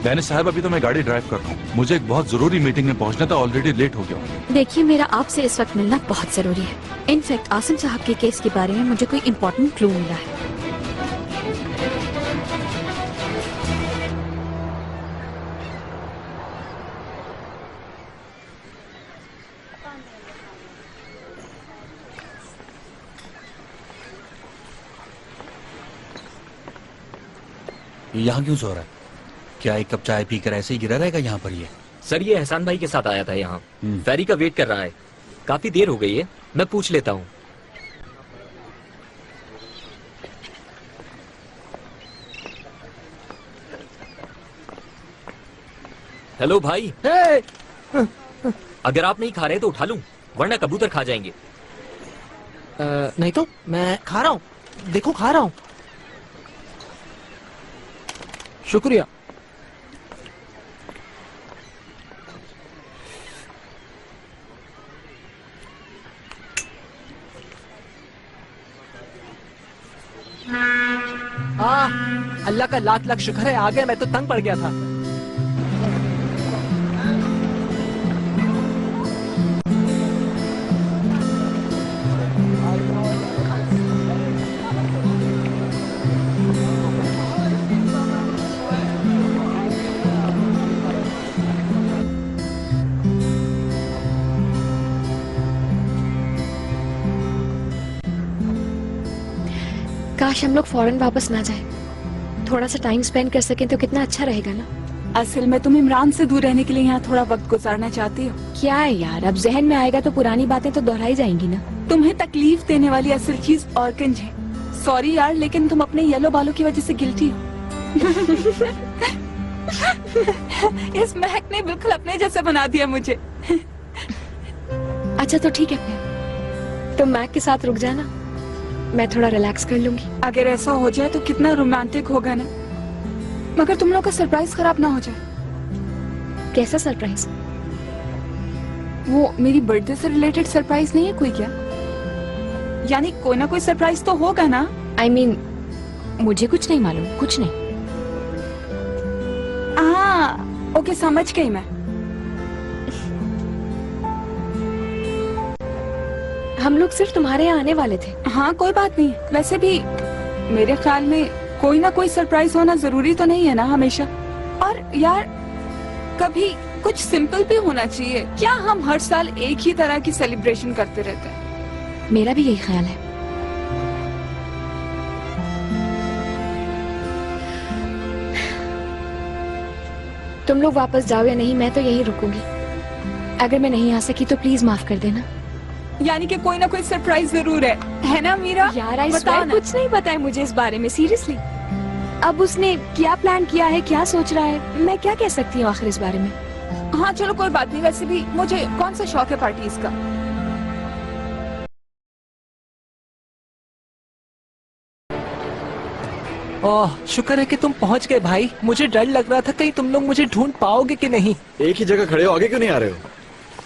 दानिश साहब, अभी तो मैं गाड़ी ड्राइव कर रहा हूँ, मुझे एक बहुत जरूरी मीटिंग में पहुंचना था, ऑलरेडी लेट हो गया हूँ। देखिए, मेरा आपसे इस वक्त मिलना बहुत जरूरी है। इनफैक्ट आसिम साहब के केस के बारे में मुझे कोई इम्पोर्टेंट क्लू मिला है। ये यहाँ क्यों सो रहा है? क्या एक कप चाय पीकर ऐसे ही गिरा रहेगा यहाँ पर? ये सर, ये एहसान भाई के साथ आया था यहाँ, फेरी का वेट कर रहा है। काफी देर हो गई है, मैं पूछ लेता हूँ। हेलो भाई। अगर आप नहीं खा रहे तो उठा लूं, वरना कबूतर खा जाएंगे। नहीं तो मैं खा रहा हूँ, देखो खा रहा हूँ। शुक्रिया। अल्लाह का लाख लाख शुक्र है, आ गए। मैं तो तंग पड़ गया था। काश हम लोग फौरन वापस ना जाएं, थोड़ा सा टाइम स्पेंड कर सकें तो कितना अच्छा रहेगा ना। असल में तुम इमरान से दूर रहने के लिए यहाँ थोड़ा वक्त गुजारना चाहती हो। क्या है यार, अब जहन में आएगा तो पुरानी बातें तो दोहराई जाएंगी ना। तुम्हें तकलीफ देने वाली असल चीज ऑर्गन्स है। सॉरी यार, लेकिन तुम अपने येलो बालों की वजह से गिल्टी हो। इस महक ने बिल्कुल अपने जैसा बना दिया मुझे। अच्छा तो ठीक है, तुम मैक के साथ रुक जाना, मैं थोड़ा रिलैक्स कर लूंगी। अगर ऐसा हो जाए तो कितना रोमांटिक होगा ना, मगर तुम लोग का सरप्राइज खराब ना हो जाए। कैसा सरप्राइज? वो मेरी बर्थडे से रिलेटेड सरप्राइज नहीं है कोई क्या? यानी कोई ना कोई सरप्राइज तो होगा ना। I mean, मुझे कुछ नहीं मालूम, कुछ नहीं। हाँ, ओके, समझ गई मैं। हम लोग सिर्फ तुम्हारे यहाँ आने वाले थे। हाँ, कोई बात नहीं। वैसे भी मेरे ख्याल में कोई ना कोई सरप्राइज होना जरूरी तो नहीं है ना हमेशा। और यार, कभी कुछ सिंपल भी होना चाहिए। क्या हम हर साल एक ही तरह की सेलिब्रेशन करते रहते हैं? मेरा भी यही ख्याल है। तुम लोग वापस जाओ या नहीं, मैं तो यहीं रुकूंगी। अगर मैं नहीं आ सकी तो प्लीज माफ कर देना। यानी कि कोई ना कोई सरप्राइज जरूर है ना मीरा? यार आई बताओ स्वेयर ना। कुछ नहीं पता है मुझे इस बारे में, सीरियसली। अब उसने क्या प्लान किया है, क्या सोच रहा है, मैं क्या कह सकती हूँ आखिर इस बारे में। हाँ चलो कोई बात नहीं, वैसे भी मुझे कौन सा शौक है पार्टीज का। ओह शुक्र है कि तुम पहुंच गए भाई, मुझे डर लग रहा था कहीं तुम लोग मुझे ढूंढ पाओगे कि नहीं। एक ही जगह खड़े हो, आगे क्यों नहीं आ रहे हो?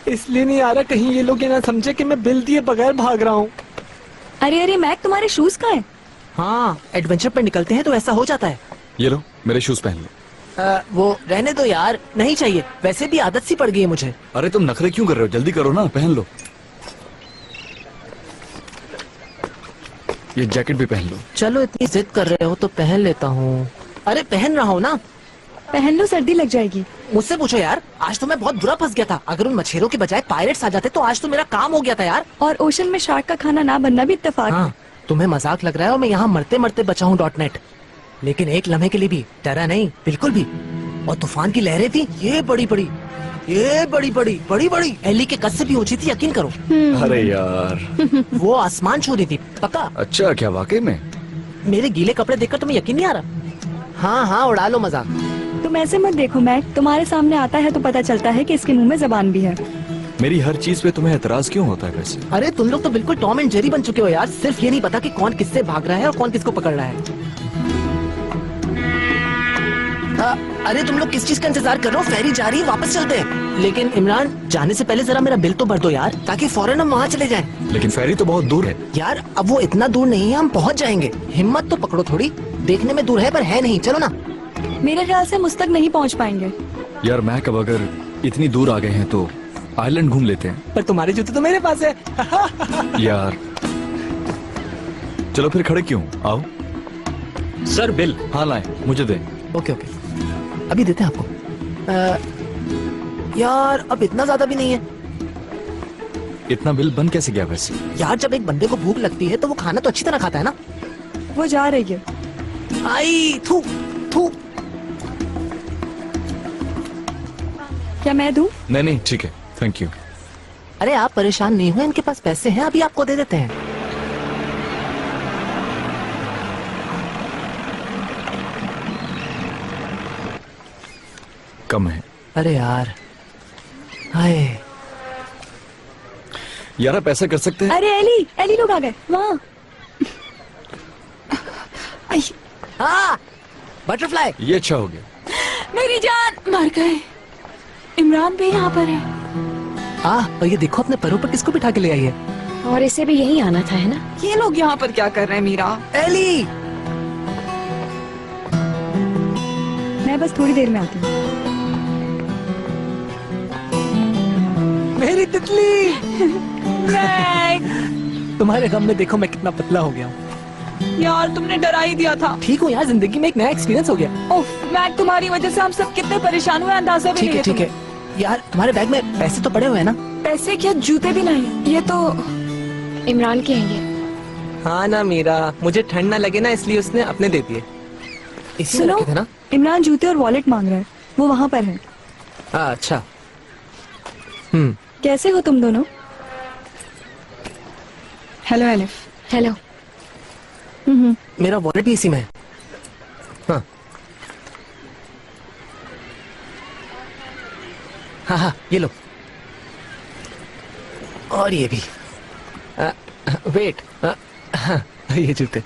इसलिए नहीं आ रहा कहीं ये लोग ये ना समझे कि मैं बिल दिए बगैर भाग रहा हूँ। अरे अरे मैक, तुम्हारे शूज कहाँ हैं? हाँ एडवेंचर पे निकलते हैं तो ऐसा हो जाता है। ये लो मेरे शूज पहन लो। वो रहने दो यार, नहीं चाहिए, वैसे भी आदत सी पड़ गई है मुझे। अरे तुम नखरे क्यों कर रहे हो? जल्दी करो ना, पहन लो। ये जैकेट भी पहन लो। चलो इतनी जिद कर रहे हो तो पहन लेता हूँ। अरे पहन रहा हूँ ना। पहन लो, सर्दी लग जाएगी। मुझसे पूछो यार, आज तो मैं बहुत बुरा फंस गया था। अगर उन मछेरों के बजाय पायरेट्स आ जाते तो आज तो मेरा काम हो गया था यार। और ओशन में शार्क का खाना ना बनना भी इत्तेफाक है। हाँ, तुम्हें मजाक लग रहा है और मैं यहाँ मरते मरते बचा हूँ .net, लेकिन एक लम्हे के लिए भी डरा नहीं, बिल्कुल भी। और तूफान की लहरें थी, ये बड़ी बड़ी एली के कद से भी ऊंची थी, यकीन करो। अरे यार वो आसमान छू रही थी, पक्का। अच्छा, क्या वाकई में? मेरे गीले कपड़े देखकर तुम्हें यकीन नहीं आ रहा? हाँ उड़ा लो मजाक। तुम ऐसे मत देखो मैक, तुम्हारे सामने आता है तो पता चलता है कि इसके मुंह में जबान भी है। मेरी हर चीज पे तुम्हें एतराज क्यों होता है वैसे? अरे तुम लोग तो बिल्कुल टॉम एंड जेरी बन चुके हो यार, सिर्फ ये नहीं पता कि कौन किससे भाग रहा है और कौन किसको पकड़ रहा है। अरे तुम लोग किस चीज का इंतजार कर रहे हो? फेरी जा रही है, वापस चलते हैं। लेकिन इमरान, जाने से पहले जरा मेरा बिल तो भर दो यार, ताकि फौरन हम वहाँ चले जाएं। लेकिन फेरी तो बहुत दूर है यार। अब वो इतना दूर नहीं है, हम पहुँच जाएंगे। हिम्मत तो पकड़ो थोड़ी, देखने में दूर है पर है नहीं, चलो ना। मेरे ख्याल से मुझ तक नहीं पहुँच पाएंगे। यार मैं कब अगर इतनी दूर आ गए हैं तो आइलैंड घूम लेते हैं। पर तुम्हारे जूते तो मेरे पास है। यार चलो फिर खड़े क्यों, आओ। Sir bill. हाँ लाए, मुझे दे। ओके अभी देते हैं आपको। यार अब इतना ज्यादा भी नहीं है। इतना बिल बन कैसे गया वैसे? यार जब एक बंदे को भूख लगती है तो वो खाना तो अच्छी तरह खाता है ना। वो जा रही है। आई थू। क्या मैं दूं? नहीं ठीक है, थैंक यू। अरे आप परेशान नहीं हुए, इनके पास पैसे हैं, अभी आपको दे देते हैं। कम है। अरे यार, हाय यार आप ऐसा कर सकते हैं? अरे एली लोग आ गए वहाँ। हाँ बटरफ्लाई। ये अच्छा हो गया। मेरी जान, मर गए। इमरान भी यहाँ पर है। और ये देखो अपने पैरों पर किसको बिठा के ले आई है। और इसे भी यही आना था, है ना? ये लोग यहाँ पर क्या कर रहे हैं मीरा? एली, मैं बस थोड़ी देर में आती हूँ। मेरी तितली। तुम्हारे गम में देखो मैं कितना पतला हो गया हूँ। यार तुमने डरा ही दिया था। ठीक हूँ यार, जिंदगी में एक नया एक्सपीरियंस हो गया। ओफ मैक, तुम्हारी वजह से हम सब कितने परेशान हुए, अंदाजा भी नहीं है। ठीक है यार, तुम्हारे बैग में पैसे तो पड़े हुए हैं ना? पैसे क्या, जूते भी नहीं। ये तो इमरान के हैं ये। हाँ ना मीरा, मुझे ठंड ना लगे ना इसलिए उसने अपने दे दिए। इसी में रखे थे ना? इमरान जूते और वॉलेट मांग रहा है, वो वहाँ पर है। अच्छा। कैसे हो तुम दोनों? Hello elif. हेलो। मेरा वॉलेट भी इसी में है। हाँ ये लो। और ये भी। वेट, ये जूते।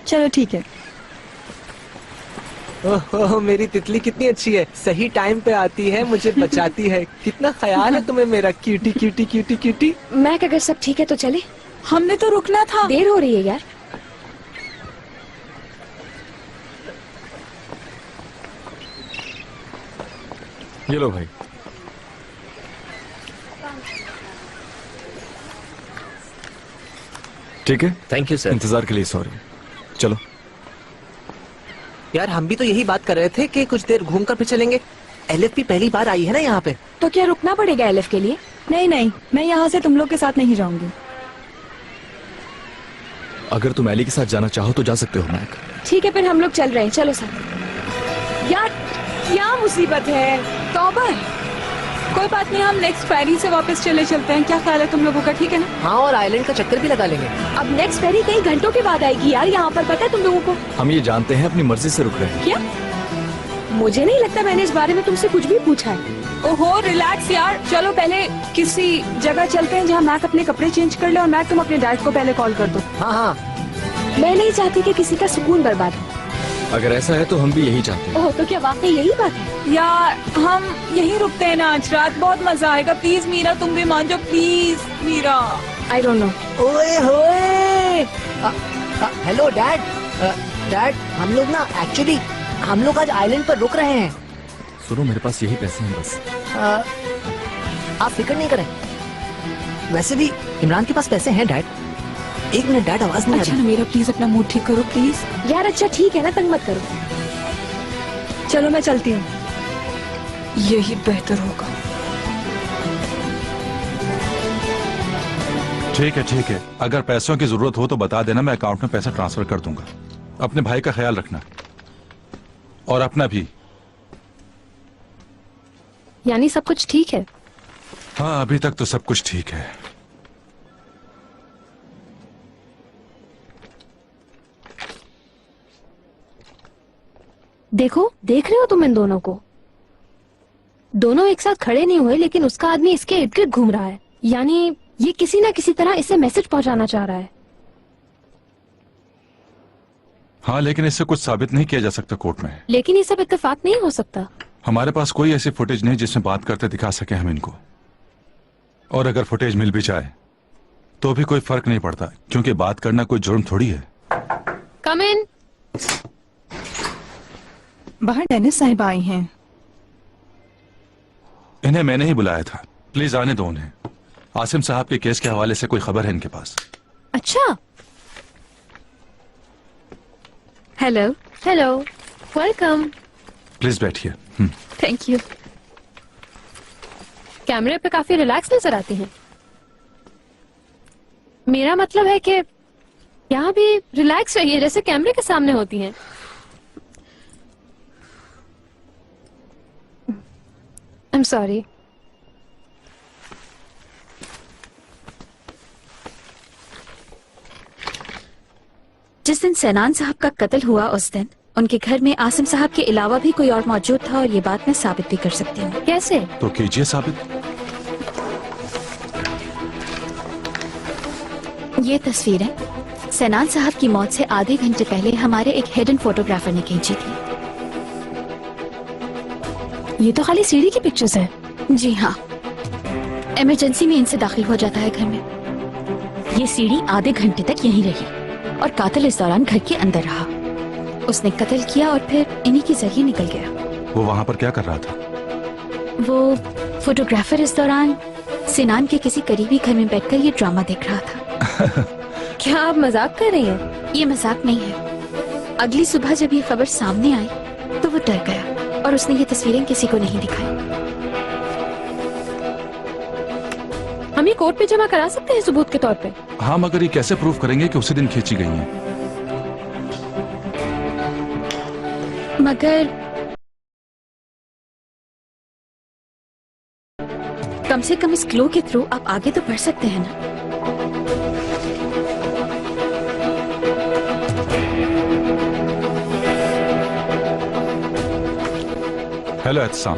चलो ठीक है। ओह मेरी तितली कितनी अच्छी है, सही टाइम पे आती है, मुझे बचाती है। कितना ख्याल है तुम्हें मेरा, cutie cutie cutie cutie. Mac अगर सब ठीक है तो चले। हमने तो रुकना था, देर हो रही है यार। ये लो भाई। ठीक है, थैंक यू सर। इंतजार के लिए सॉरी। चलो यार हम भी तो यही बात कर रहे थे कि कुछ देर घूम कर फिर चलेंगे। एलिफ भी पहली बार आई है ना यहाँ पे। तो क्या रुकना पड़ेगा एलिफ के लिए? नहीं, मैं यहाँ से तुम लोग के साथ नहीं जाऊंगी। अगर तुम एली के साथ जाना चाहो तो जा सकते हो मैक। ठीक है फिर हम लोग चल रहे हैं, चलो साथ। यार क्या मुसीबत है, तौबा। कोई बात नहीं, हम नेक्स्ट फेरी से वापस चलते हैं। क्या ख्याल है तुम लोगों का? ठीक है ना? हाँ, और आइलैंड का चक्कर भी लगा लेंगे। अब नेक्स्ट फेरी कई घंटों के बाद आएगी यार यहाँ पर, पता है तुम लोगों को? हम ये जानते हैं, अपनी मर्जी से रुक रहे हैं। क्या? मुझे नहीं लगता मैंने इस बारे में तुमसे कुछ भी पूछा है। ओहो, रिलैक्स यार। चलो पहले किसी जगह चलते हैं जहाँ मैक अपने कपड़े चेंज कर ले, और मैक तुम अपने डैड को पहले कॉल कर दो। हाँ हाँ, मैं नहीं चाहती कि किसी का सुकून बर्बाद हो। अगर ऐसा है तो हम भी यही चाहते हैं। ओह, तो क्या वाकई यही बात है? यार हम यहीं रुकते हैं ना आज रात, बहुत मजा आएगा। प्लीज मीरा, तुम भी मान जाओ, please Meera. I don't know. ओए होए, हेलो डैड। डैड, हम लोग ना एक्चुअली हम लोग आज आइलैंड पर रुक रहे हैं। सुनो, मेरे पास यही पैसे हैं बस। आप फिक्र नहीं करें। वैसे भी इमरान के पास पैसे हैं डैड। एक मिनट डैड, आवाज नहीं आ अच्छा रही। ना मेरा, प्लीज अपना मूड ठीक करो प्लीज। यार अच्छा ठीक है ना, तंग मत करो। चलो मैं चलती हूँ, यही बेहतर होगा। ठीक है। अगर पैसों की जरूरत हो तो बता देना, मैं अकाउंट में पैसा ट्रांसफर कर दूंगा। अपने भाई का ख्याल रखना और अपना भी। यानी सब कुछ ठीक है? हाँ, अभी तक तो सब कुछ ठीक है। देखो, देख रहे हो तुम इन दोनों को? दोनों एक साथ खड़े नहीं हुए, लेकिन उसका आदमी इसके इर्द गिर्द घूम रहा है। यानी ये किसी ना किसी तरह इसे मैसेज पहुंचाना चाह रहा है। हाँ, लेकिन इससे कुछ साबित नहीं किया जा सकता कोर्ट में। लेकिन ये सब इत्तेफाक नहीं हो सकता। हमारे पास कोई ऐसी फुटेज नहीं जिसमें बात करते दिखा सके हम इनको। और अगर फुटेज मिल भी जाए तो भी कोई फर्क नहीं पड़ता, क्योंकि बात करना कोई जुर्म थोड़ी है। कम इन। बाहर डेनिस साहिब आई हैं। इन्हें मैंने ही बुलाया था, प्लीज आने दो उन्हें। आसिम साहब के केस के हवाले से कोई खबर है इनके पास? अच्छा, हेलो हेलो, वेलकम। प्लीज बैठिए। Thank you. कैमरे पे काफी रिलैक्स नजर आती हैं। मेरा मतलब है कि यहाँ भी रिलैक्स रहिए जैसे कैमरे के सामने होती हैं। I'm sorry. जिस दिन सैनान साहब का कत्ल हुआ उस दिन उनके घर में आसिम साहब के अलावा भी कोई और मौजूद था, और ये बात मैं साबित भी कर सकती हूँ। कैसे? तो कीजिए साबित। ये तस्वीरें सैनान साहब की मौत से आधे घंटे पहले हमारे एक हिडन फोटोग्राफर ने खींची थी। ये तो खाली सीढ़ी की पिक्चर्स है। जी हाँ, इमरजेंसी में इनसे दाखिल हो जाता है घर में। ये सीढ़ी आधे घंटे तक यहीं रही और कातिल इस दौरान घर के अंदर रहा। उसने कत्ल किया और फिर इन्हीं के जरिए निकल गया। वो वहां पर क्या कर रहा था? वो फोटोग्राफर इस दौरान सिनान के किसी करीबी घर में बैठकर ये ड्रामा देख रहा था। क्या आप मजाक कर रही हैं? ये मजाक नहीं है। अगली सुबह जब ये खबर सामने आई तो वो डर गया और उसने ये तस्वीरें किसी को नहीं दिखाई। हम ये कोर्ट पे जमा करा सकते हैं सबूत के तौर पे? हाँ, मगर ये कैसे प्रूव करेंगे कि उसी दिन खींची गई हैं? मगर कम से कम इस क्लू के थ्रू आप आगे तो बढ़ सकते हैं ना। हेलो एहतसाम,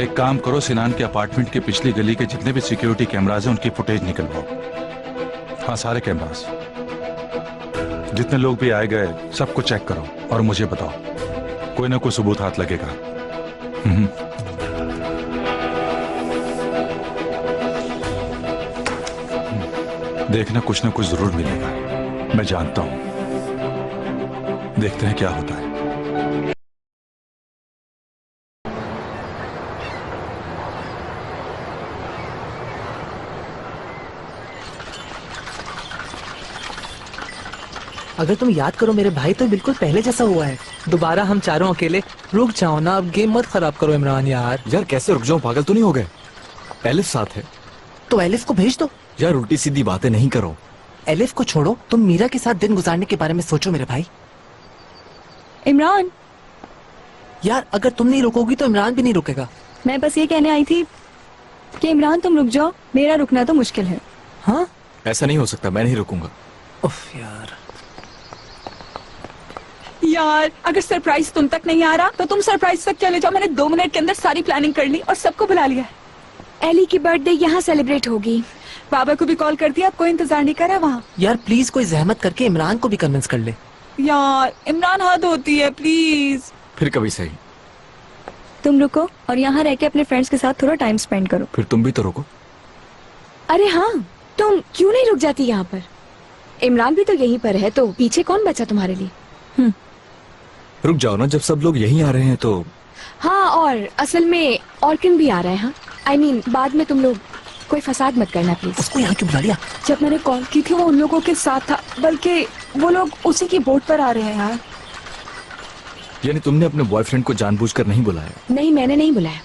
एक काम करो, सिनान के अपार्टमेंट की पिछली गली के जितने भी सिक्योरिटी कैमराज हैं उनकी फुटेज निकलवाओ। हाँ, सारे कैमराज, जितने लोग भी आए गए सबको चेक करो और मुझे बताओ। कोई ना कोई सबूत हाथ लगेगा। देखना, कुछ ना कुछ जरूर मिलेगा, मैं जानता हूं। देखते हैं क्या होता है। अगर तुम याद करो मेरे भाई, तो बिल्कुल पहले जैसा हुआ है। दोबारा हम चारों अकेले। रुक जाओ ना, अब गेम मत खराब करो इमरान यार। यार कैसे रुक जाऊं, पागल तो नहीं हो गए? एलिफ साथ है तो एलिफ को भेज दो। यार उल्टी सीधी बातें नहीं करो। एलिफ को छोड़ो, तुम मीरा के साथ दिन गुजारने के बारे में सोचो मेरे भाई। इमरान, यार अगर तुम नहीं रुकोगी तो इमरान भी नहीं रुकेगा। मैं बस ये कहने आई थी कि इमरान तुम रुक जाओ, मेरा रुकना तो मुश्किल है। हाँ ऐसा नहीं हो सकता, मैं नहीं रुकूंगा। उफ यार। यार अगर सरप्राइज तुम तक नहीं आ रहा तो तुम सरप्राइज तक चले जाओ। मैंने 2 मिनट के अंदर सारी प्लानिंग कर ली और सबको बुला लिया है। एली की बर्थडे यहाँ सेलिब्रेट होगी। बाबा को भी कॉल कर दिया, अब कोई इंतजार नहीं करा वहाँ। यार प्लीज कोई जहमत करके इमरान को भी कन्विंस कर ले। यार इमरान हद होती है, प्लीज। फिर कभी सही। तुम रुको और यहाँ रह के अपने फ्रेंड्स के साथ थोड़ा टाइम स्पेंड करो। फिर तुम भी तो रुको। अरे हाँ, तुम क्यों नहीं रुक जाती यहाँ पर? इमरान भी तो यहीं पर है, तो पीछे कौन बचा तुम्हारे लिए? रुक जाओ ना, जब सब लोग यहीं आ रहे हैं तो। हाँ, और असल में ऑर्किन भी आ रहे हैं। हाँ I mean, बाद में तुम लोग कोई फसाद मत करना प्लीज। उसको यहाँ क्यों बुला लिया? जब मैंने कॉल की थी वो उन लोगों के साथ था, बल्कि वो लोग उसी की बोट पर आ रहे हैं। यार यानी तुमने अपने बॉयफ्रेंड को जानबूझकर नहीं बुलाया? नहीं, मैंने नहीं बुलाया।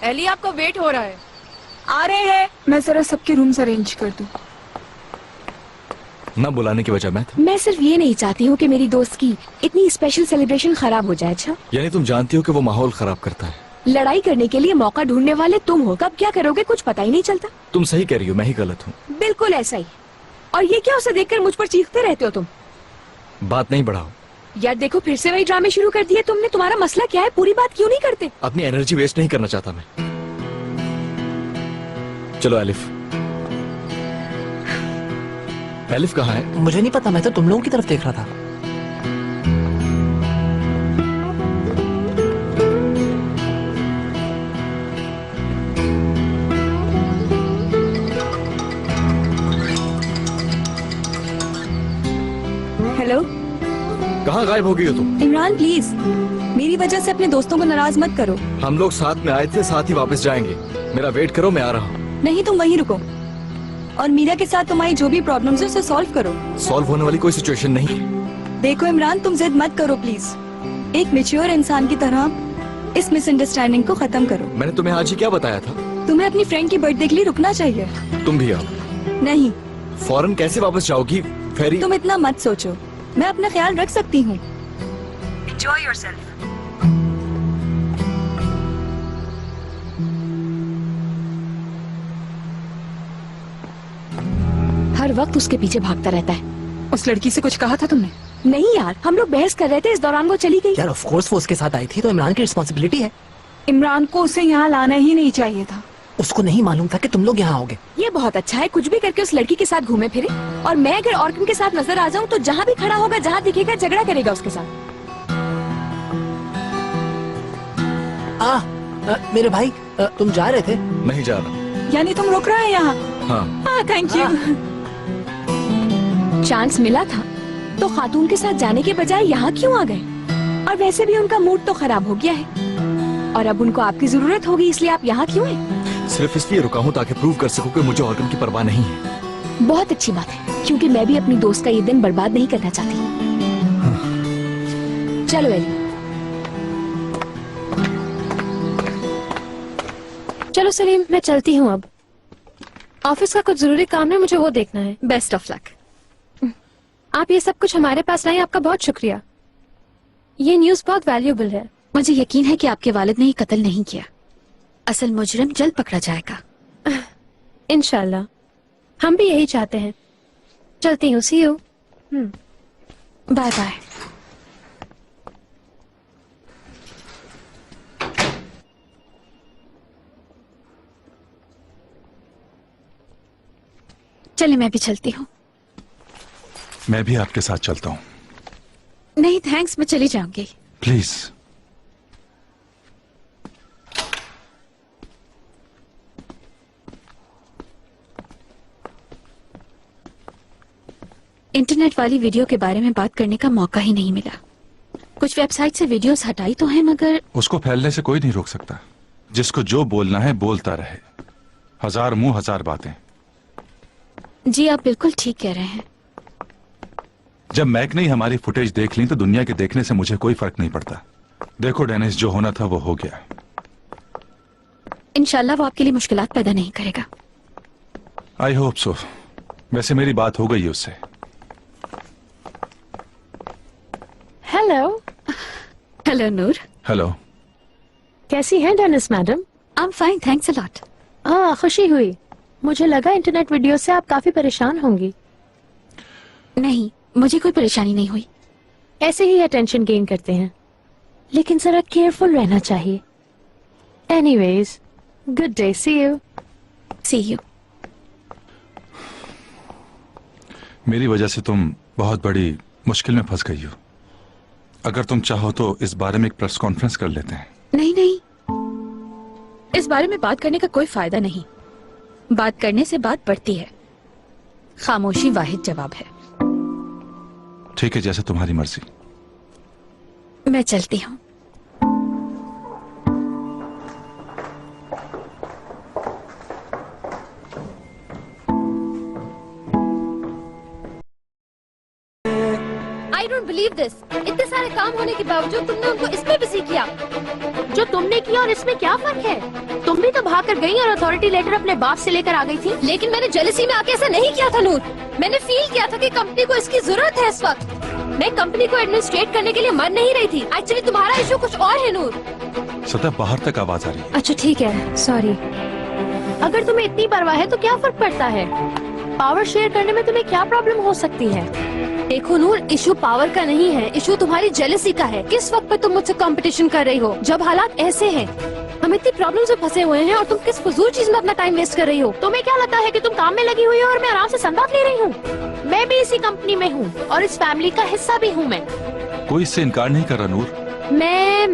एली आपको वेट हो रहा है। आ रहे हैं। मैं जरा सबके रूम्स अरेंज कर दूं। ना बुलाने की वजह मैं था। मैं सिर्फ ये नहीं चाहती हूँ कि मेरी दोस्त की इतनी स्पेशल सेलिब्रेशन खराब हो जाए। अच्छा, यानी तुम जानती हो कि वो माहौल खराब करता है। लड़ाई करने के लिए मौका ढूंढने वाले तुम हो, कब क्या करोगे कुछ पता ही नहीं चलता। तुम सही कह रही हो, मैं ही गलत हूँ। बिल्कुल ऐसा ही। और ये क्या, उसे देखकर मुझ पर चीखते रहते हो तुम? बात नहीं बढ़ाओ। यार देखो, फिर से वही ड्रामे शुरू कर दिए तुमने। तुम्हारा मसला क्या है? पूरी बात क्यों नहीं करते? अपनी एनर्जी वेस्ट नहीं करना चाहता मैं। चलो एलिफ। एलिफ कहाँ है? मुझे नहीं पता, मैं तो तुम लोगों की तरफ देख रहा था। हेलो, कहाँ गायब हो गई हो तुम? इमरान प्लीज, मेरी वजह से अपने दोस्तों को नाराज मत करो। हम लोग साथ में आए थे, साथ ही वापस जाएंगे। मेरा वेट करो, मैं आ रहा हूँ। नहीं, तुम वहीं रुको और मीरा के साथ तुम्हारी जो भी प्रॉब्लम्स है उसे सॉल्व करो। सॉल्व होने वाली कोई सिचुएशन नहीं है। देखो इमरान, तुम जिद मत करो प्लीज। एक मैच्योर इंसान की तरह इस मिसअंडरस्टैंडिंग को खत्म करो। मैंने तुम्हें आज ही क्या बताया था? तुम्हें अपनी फ्रेंड की बर्थडे के लिए रुकना चाहिए। तुम भी आओ। नहीं। फौरन कैसे वापस जाओगी? फेरी। तुम इतना मत सोचो, मैं अपना ख्याल रख सकती हूँ। Enjoy yourself. हर वक्त उसके पीछे भागता रहता है। उस लड़की से कुछ कहा था तुमने? नहीं यार, हम लोग बहस कर रहे थे, इस दौरान वो चली गई। यार ऑफ कोर्स वो उसके साथ आई थी, तो इमरान की रिस्पॉन्सिबिलिटी है। इमरान को उसे यहाँ लाना ही नहीं चाहिए था। उसको नहीं मालूम था कि तुम लोग यहाँ आओगे। ये बहुत अच्छा है, कुछ भी करके उस लड़की के साथ घूमे फिरे। और मैं अगर ऑर्किन के साथ नजर आ जाऊँ तो जहाँ भी खड़ा होगा, जहाँ दिखेगा, झगड़ा करेगा उसके साथ। मेरे भाई, तुम जा रहे थे? नहीं जा रहा। यानी तुम रुक रहे हैं यहाँ? हाँ। Thank you. चांस मिला था तो खातून के साथ जाने के बजाय यहाँ क्यों आ गए? और वैसे भी उनका मूड तो खराब हो गया है और अब उनको आपकी जरूरत होगी, इसलिए आप यहाँ क्यों हैं? सिर्फ इसलिए रुका हूँ ताकि प्रूव कर सकूं कि मुझे ऑर्गन की परवाह नहीं है। बहुत अच्छी बात है, क्योंकि मैं भी अपनी दोस्त का ये दिन बर्बाद नहीं करना चाहती। चलो एली। चलो सलीम, मैं चलती हूँ अब। ऑफिस का कुछ जरूरी काम है, मुझे वो देखना है। Best of luck. आप ये सब कुछ हमारे पास लाए, आपका बहुत शुक्रिया। ये न्यूज़ बहुत वैल्यूएबल है। मुझे यकीन है कि आपके वालिद ने ये कत्ल नहीं किया। असल मुजरिम जल्द पकड़ा जाएगा। इंशाल्लाह, हम भी यही चाहते हैं। चलती हूँ, सी यू। Bye bye. चलिए मैं भी चलती हूँ। मैं भी आपके साथ चलता हूँ। नहीं थैंक्स, मैं चली जाऊंगी। प्लीज। इंटरनेट वाली वीडियो के बारे में बात करने का मौका ही नहीं मिला। कुछ वेबसाइट से वीडियोस हटाई तो है, मगर उसको फैलने से कोई नहीं रोक सकता। जिसको जो बोलना है बोलता रहे। हजार मुंह हजार बातें। जी आप बिल्कुल ठीक कह रहे हैं। जब मैक ने हमारी फुटेज देख ली तो दुनिया के देखने से मुझे कोई फर्क नहीं पड़ता। देखो डेनिस, जो होना था वो हो गया। इंशाल्लाह वो आपके लिए मुश्किलात पैदा नहीं करेगा। I hope so. वैसे मेरी बात हो गई है उससे। हेलो। हेलो नूर। हेलो। कैसी हैं Dennis madam? I am fine, thanks a lot. हाँ, खुशी हुई। मुझे लगा इंटरनेट वीडियो से आप काफी परेशान होंगी। नहीं, मुझे कोई परेशानी नहीं हुई। ऐसे ही अटेंशन गेन करते हैं, लेकिन जरा केयरफुल रहना चाहिए। Anyways, good day, see you. See you. मेरी वजह से तुम बहुत बड़ी मुश्किल में फंस गई हो। अगर तुम चाहो तो इस बारे में एक प्रेस कॉन्फ्रेंस कर लेते हैं। नहीं नहीं, इस बारे में बात करने का कोई फायदा नहीं। बात करने से बात बढ़ती है। खामोशी वाहिद जवाब है। ठीक है, जैसे तुम्हारी मर्जी। मैं चलती हूँ। I don't believe this. इतने सारे काम होने के बावजूद तुमने उनको इसमें बिजी किया। जो तुमने किया और इसमें क्या फर्क है? तुम भी तो भाग कर गई और अथॉरिटी लेटर अपने बाप से लेकर आ गई थी। लेकिन मैंने जेलसी में आके ऐसा नहीं किया था नूर। मैंने फील किया था कि कंपनी को इसकी जरूरत है इस वक्त। मैं कंपनी को एडमिनिस्ट्रेट करने के लिए मर नहीं रही थी। एक्चुअली तुम्हारा इशू कुछ और है नूर। सदा बाहर तक आवाज आ रही है। अच्छा ठीक है, सॉरी। अगर तुम्हें इतनी परवाह है तो क्या फर्क पड़ता है? पावर शेयर करने में तुम्हें क्या प्रॉब्लम हो सकती है? देखो नूर, इशू पावर का नहीं है, इशू तुम्हारी जेलसी का है। किस वक्त पे तुम मुझसे कंपटीशन कर रही हो जब हालात ऐसे हैं? हम इतनी प्रॉब्लम्स में फंसे हुए हैं और तुम किस फजूल चीज में अपना टाइम वेस्ट कर रही हो? तुम्हें क्या लगता है कि तुम काम में लगी हुई हो और मैं आराम से संदाफ ले रही हूँ? मैं भी इसी कंपनी में हूँ और इस फैमिली का हिस्सा भी हूँ मैं। कोई इससे इनकार नहीं कर रहा नूर। मैं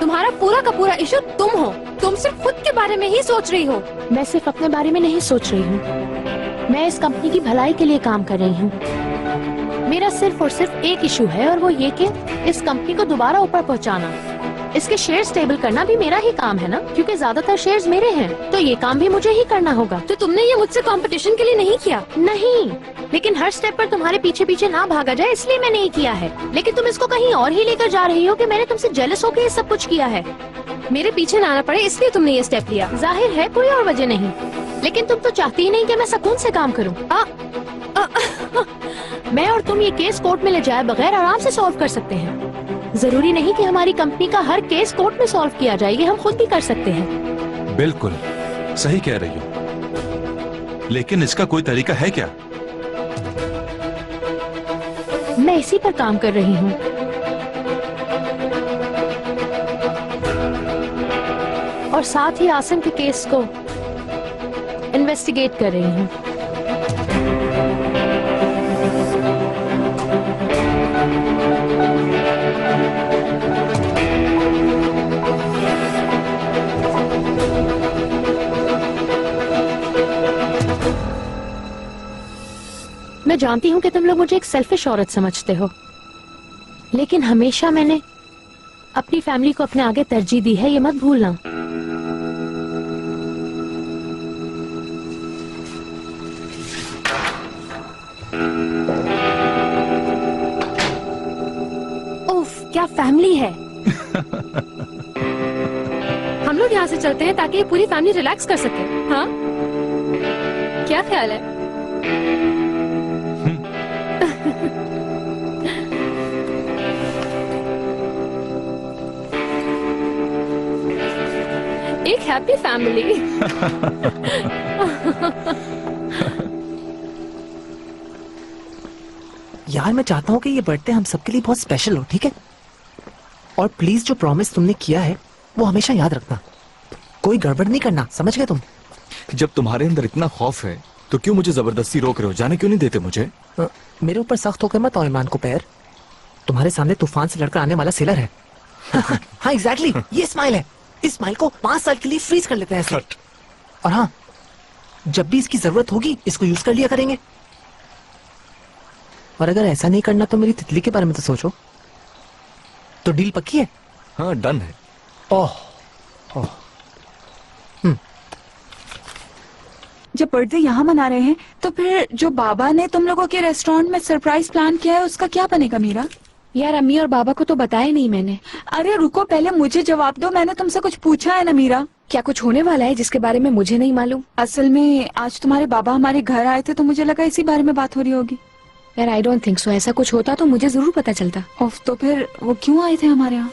तुम्हारा पूरा का पूरा इशू तुम हो। तुम सिर्फ खुद के बारे में ही सोच रही हो। मैं सिर्फ अपने बारे में नहीं सोच रही हूँ, मैं इस कंपनी की भलाई के लिए काम कर रही हूँ। मेरा सिर्फ और सिर्फ एक इशू है और वो ये कि इस कंपनी को दोबारा ऊपर पहुँचाना। इसके शेयर स्टेबल करना भी मेरा ही काम है ना, क्योंकि ज्यादातर शेयर्स मेरे हैं, तो ये काम भी मुझे ही करना होगा। तो तुमने ये मुझसे कंपटीशन के लिए नहीं किया? नहीं, लेकिन हर स्टेप पर तुम्हारे पीछे पीछे ना भागा जाए इसलिए मैं नहीं किया है। लेकिन तुम इसको कहीं और ही लेकर जा रही हो कि मैंने तुमसे जेलस होकर ये सब कुछ किया है। मेरे पीछे ना आना पड़े इसलिए तुमने ये स्टेप लिया। जाहिर है कोई और वजह नहीं, लेकिन तुम तो चाहती ही नहीं कि मैं सुकून से काम करूं। मैं और तुम ये केस कोर्ट में ले जाए बगैर आराम से सॉल्व कर सकते हैं। जरूरी नहीं कि हमारी कंपनी का हर केस कोर्ट में सॉल्व किया जाए, ये हम खुद भी कर सकते हैं। बिल्कुल सही कह रही हो, लेकिन इसका कोई तरीका है क्या? मैं इसी पर काम कर रही हूँ। और साथ ही आसिम के केस को इन्वेस्टिगेट कर रही हूँ। मैं जानती हूँ कि तुम लोग मुझे एक सेल्फिश औरत समझते हो, लेकिन हमेशा मैंने अपनी फैमिली को अपने आगे तरजीह दी है, ये मत भूलना। उफ, क्या फैमिली है। हम लोग यहाँ से चलते हैं ताकि ये पूरी फैमिली रिलैक्स कर सके। हाँ, क्या ख्याल है? एक हैप्पी फैमिली। यार मैं चाहता हूँ कि ये बर्थडे हम सबके लिए बहुत स्पेशल हो, ठीक है? और प्लीज जो प्रॉमिस तुमने किया है वो हमेशा याद रखना। कोई गड़बड़ नहीं करना, समझ गए तुम? जब तुम्हारे अंदर इतना खौफ है तो क्यों मुझे जबरदस्ती रोक रहे हो? जाने क्यों नहीं देते मुझे? मेरे ऊपर सख्त होकर मत आओ ईमान को पैर। तुम्हारे सामने तूफान से लड़कर आने वाला सेलर है। हाँ एग्जैक्टली, ये स्माइल है। इस स्माइल को 5 साल के लिए फ्रीज कर लेते हैं ऐसे। और हाँ, जब भी इसकी जरूरत होगी इसको यूज कर लिया करेंगे। और अगर ऐसा नहीं करना तो मेरी तितली के बारे में तो सोचो। तो डील पक्की है? हाँ डन है। ओह जब बर्थडे यहाँ मना रहे हैं तो फिर जो बाबा ने तुम लोगों के रेस्टोरेंट में सरप्राइज प्लान किया है उसका क्या बनेगा मीरा? यार अम्मी और बाबा को तो बताया नहीं मैंने। अरे रुको, पहले मुझे जवाब दो। मैंने तुमसे कुछ पूछा है ना मीरा? क्या कुछ होने वाला है जिसके बारे में मुझे नहीं मालूम? असल में आज तुम्हारे बाबा हमारे घर आए थे तो मुझे लगा इसी बारे में बात हो रही होगी। यार आई डोंट थिंक सो। ऐसा कुछ होता तो मुझे जरूर पता चलता। तो फिर वो क्यों आए थे हमारे यहाँ?